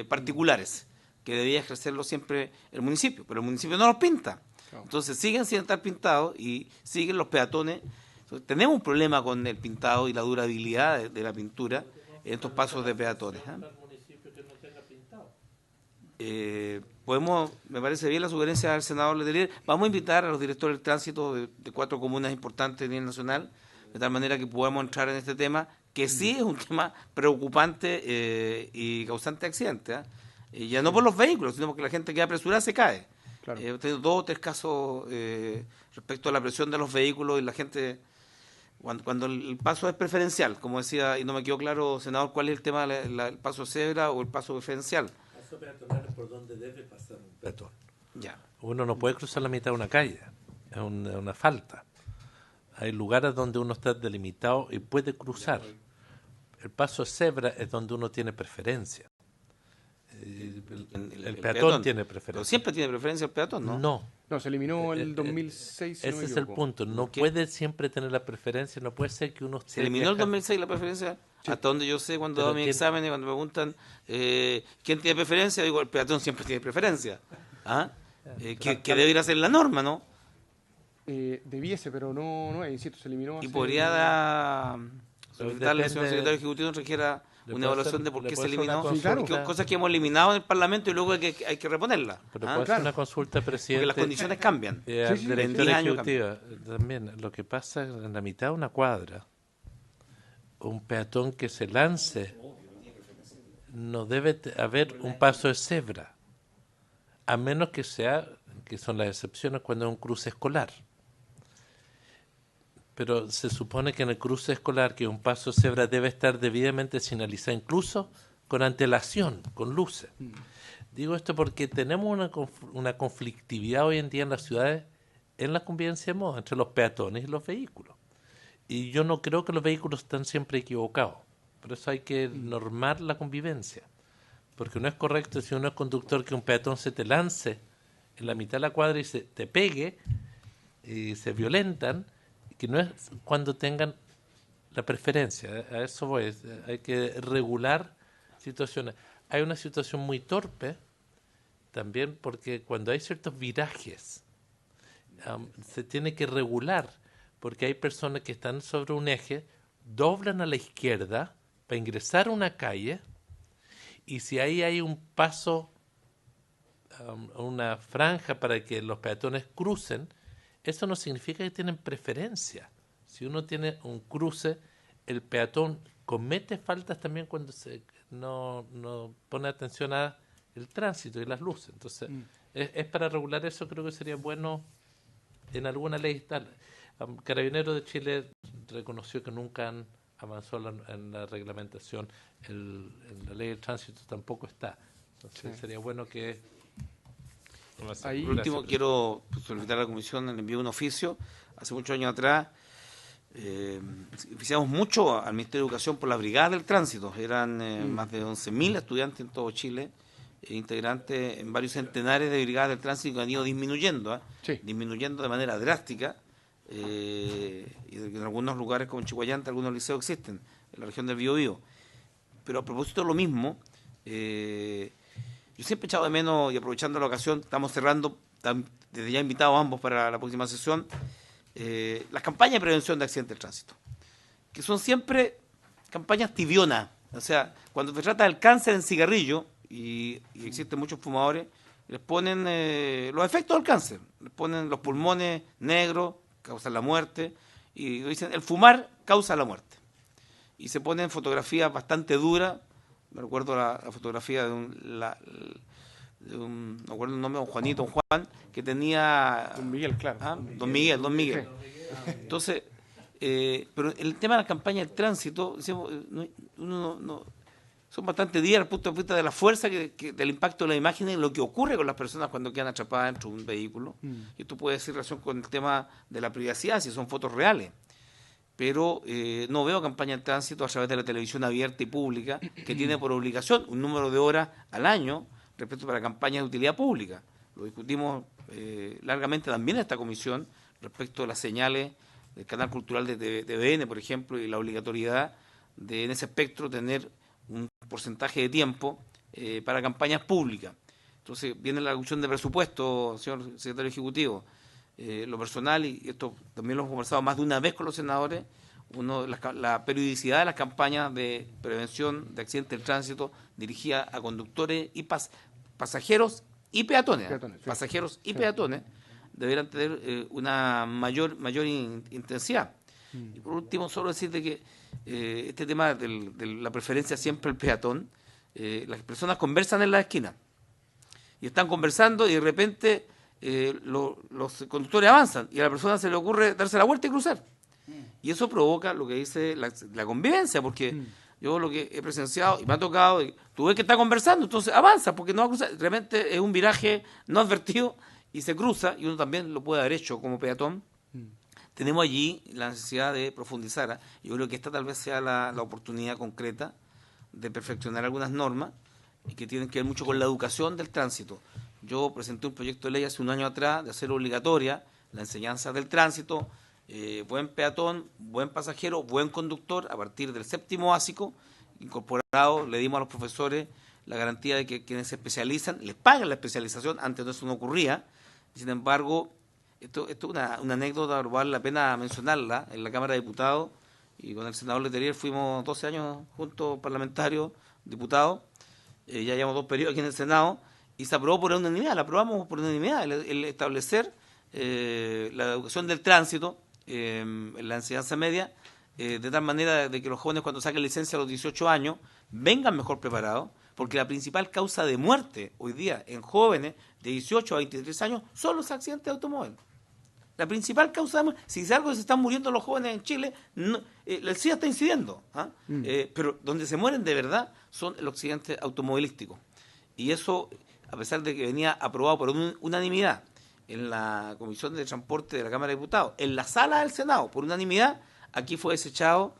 particulares, que debía ejercerlo siempre el municipio, pero el municipio no los pinta. Entonces siguen sin estar pintados y siguen los peatones. Entonces, tenemos un problema con el pintado y la durabilidad de la pintura en estos pasos de peatones. Me parece bien la sugerencia del senador Letelier. Vamos a invitar a los directores del tránsito de 4 comunas importantes a nivel nacional, de tal manera que podamos entrar en este tema, que sí es un tema preocupante y causante de accidentes. Ya no por los vehículos, sino porque la gente que apresurada se cae. Claro. He tenido 2 o 3 casos respecto a la presión de los vehículos y la gente, cuando el paso es preferencial, como decía, y no me quedó claro, senador, cuál es el tema, el paso cebra o el paso preferencial. Paso peatonal es por donde debe pasar un peatón. Ya. Uno no puede cruzar la mitad de una calle, es una falta. Hay lugares donde uno está delimitado y puede cruzar. El paso cebra es donde uno tiene preferencia. El peatón tiene preferencia. Pero siempre tiene preferencia el peatón, ¿no? No, se eliminó el 2006. Si no me Ese es el equivoco. punto. No puede siempre tener la preferencia. No puede ser que uno Se eliminó el 2006 la preferencia. Sí. Hasta donde yo sé, cuando doy mis exámenes, cuando me preguntan quién tiene preferencia, digo, el peatón siempre tiene preferencia. ¿Ah? Que debería ser la norma, ¿no? Debiese, pero no es, insisto, se eliminó. Y podría solicitarle al señor secretario ejecutivo que requiera una evaluación de por qué se eliminó. Sí, claro. Cosas que hemos eliminado en el Parlamento y luego hay que reponerlas. Pero puede ser una consulta, presidente. Porque las condiciones cambian. Directora ejecutiva, también, lo que pasa en la mitad de una cuadra, un peatón que se lance, no debe haber un paso de cebra, a menos que son las excepciones cuando es un cruce escolar. Pero se supone que en el cruce escolar, que un paso de cebra debe estar debidamente señalizado, incluso con antelación, con luces. Digo esto porque tenemos una conflictividad hoy en día en las ciudades en la convivencia de moda entre los peatones y los vehículos. Y yo no creo que los vehículos están siempre equivocados. Por eso hay que normar la convivencia. Porque no es correcto, si uno es conductor, que un peatón se te lance en la mitad de la cuadra y se te pegue y se violentan, que no es cuando tengan la preferencia. A eso voy. Hay que regular situaciones. Hay una situación muy torpe también porque cuando hay ciertos virajes se tiene que regular, porque hay personas que están sobre un eje, doblan a la izquierda para ingresar a una calle, y si ahí hay un paso, una franja para que los peatones crucen, eso no significa que tienen preferencia. Si uno tiene un cruce, el peatón comete faltas también cuando no pone atención a el tránsito y las luces. Entonces, es para regular eso. Creo que sería bueno en alguna ley tal. Carabineros de Chile reconoció que nunca han avanzado en la reglamentación. En la ley del tránsito tampoco está. Entonces, sería bueno que... Por último, quiero solicitar a la Comisión el envío de un oficio. Hace muchos años atrás oficiamos mucho al Ministerio de Educación por la Brigada del Tránsito. Eran más de 11.000 estudiantes en todo Chile, integrantes en varios centenares de brigadas del tránsito que han ido disminuyendo, disminuyendo de manera drástica. Y en algunos lugares como en Chihuayante, algunos liceos existen, en la región del Biobío. Pero a propósito de lo mismo, yo siempre he echado de menos, y aprovechando la ocasión, estamos cerrando, desde ya invitados ambos para la próxima sesión, las campañas de prevención de accidentes de tránsito, que son siempre campañas tibionas. O sea, cuando se trata del cáncer en cigarrillo, y existen muchos fumadores, les ponen los efectos del cáncer, les ponen los pulmones negros, causan la muerte, y dicen, el fumar causa la muerte. Y se ponen fotografías bastante duras. Me recuerdo la fotografía de un, no recuerdo el nombre, un Juanito, un Juan, que tenía... Don Miguel, claro. Don Miguel. Entonces, pero el tema de la campaña del tránsito, son bastante días desde el punto de vista de la fuerza, del impacto de la imagen y lo que ocurre con las personas cuando quedan atrapadas dentro de un vehículo. Y esto puede ser relación con el tema de la privacidad, si son fotos reales. Pero no veo campaña de tránsito a través de la televisión abierta y pública, que tiene por obligación un número de horas al año respecto para campañas de utilidad pública. Lo discutimos largamente también en esta comisión respecto a las señales del canal cultural de TVN, por ejemplo, y la obligatoriedad de en ese espectro tener un porcentaje de tiempo para campañas públicas. Entonces viene la reducción de presupuesto, señor secretario ejecutivo. Lo personal, y esto también lo hemos conversado más de una vez con los senadores, la periodicidad de las campañas de prevención de accidentes del tránsito dirigida a conductores y pasajeros y peatones. Sí. Pasajeros y peatones deberán tener una mayor intensidad. Y por último, solo decirte que este tema de la preferencia siempre al peatón, las personas conversan en la esquina y están conversando y de repente los conductores avanzan y a la persona se le ocurre darse la vuelta y cruzar. Y eso provoca lo que dice la convivencia, porque yo lo que he presenciado y me ha tocado, tú ves que está conversando, entonces avanza porque no va a cruzar. Realmente es un viraje no advertido y se cruza, y uno también lo puede haber hecho como peatón. Tenemos allí la necesidad de profundizar. Yo creo que esta tal vez sea la oportunidad concreta de perfeccionar algunas normas y que tienen que ver mucho con la educación del tránsito. Yo presenté un proyecto de ley hace un año atrás de hacer obligatoria la enseñanza del tránsito, buen peatón, buen pasajero, buen conductor, a partir del 7º básico, incorporado, le dimos a los profesores la garantía de que quienes se especializan, les pagan la especialización, antes de eso no ocurría. Sin embargo, esto es una anécdota, pero vale la pena mencionarla. En la Cámara de Diputados y con el senador Letelier fuimos 12 años juntos, parlamentarios, diputados, ya llevamos 2 periodos aquí en el Senado, y se aprobó por unanimidad, la aprobamos por unanimidad, el establecer la educación del tránsito en la enseñanza media, de tal manera de que los jóvenes cuando saquen licencia a los 18 años vengan mejor preparados, porque la principal causa de muerte hoy día en jóvenes de 18 a 23 años son los accidentes de automóvil. La principal causa de muerte, si es algo que se están muriendo los jóvenes en Chile, el SIDA está incidiendo, pero donde se mueren de verdad son los accidentes automovilísticos. Y eso, a pesar de que venía aprobado por unanimidad en la Comisión de Transporte de la Cámara de Diputados, en la sala del Senado, por unanimidad, aquí fue desechado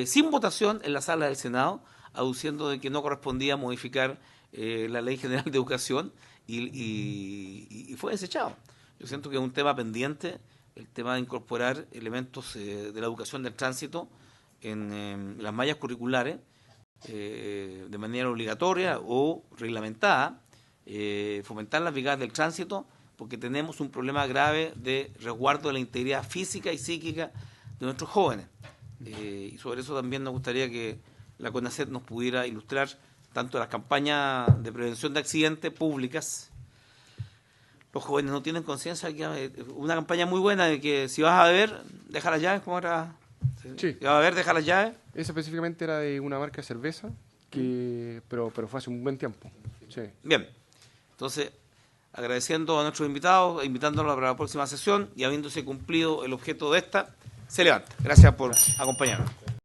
sin votación en la sala del Senado, aduciendo de que no correspondía modificar la Ley General de Educación y fue desechado. Yo siento que es un tema pendiente, el tema de incorporar elementos de la educación del tránsito en las mallas curriculares de manera obligatoria o reglamentada, fomentar las brigadas del tránsito, porque tenemos un problema grave de resguardo de la integridad física y psíquica de nuestros jóvenes. Y sobre eso también nos gustaría que la CONACET nos pudiera ilustrar tanto las campañas de prevención de accidentes públicas. Los jóvenes no tienen conciencia de que una campaña muy buena de que si vas a beber, deja las llaves, ¿cómo era? Sí. Si vas a beber, deja las llaves. Esa específicamente era de una marca de cerveza, pero fue hace un buen tiempo. Sí. Bien, entonces, agradeciendo a nuestros invitados, invitándolos para la próxima sesión y habiéndose cumplido el objeto de esta, se levanta. Gracias por acompañarnos.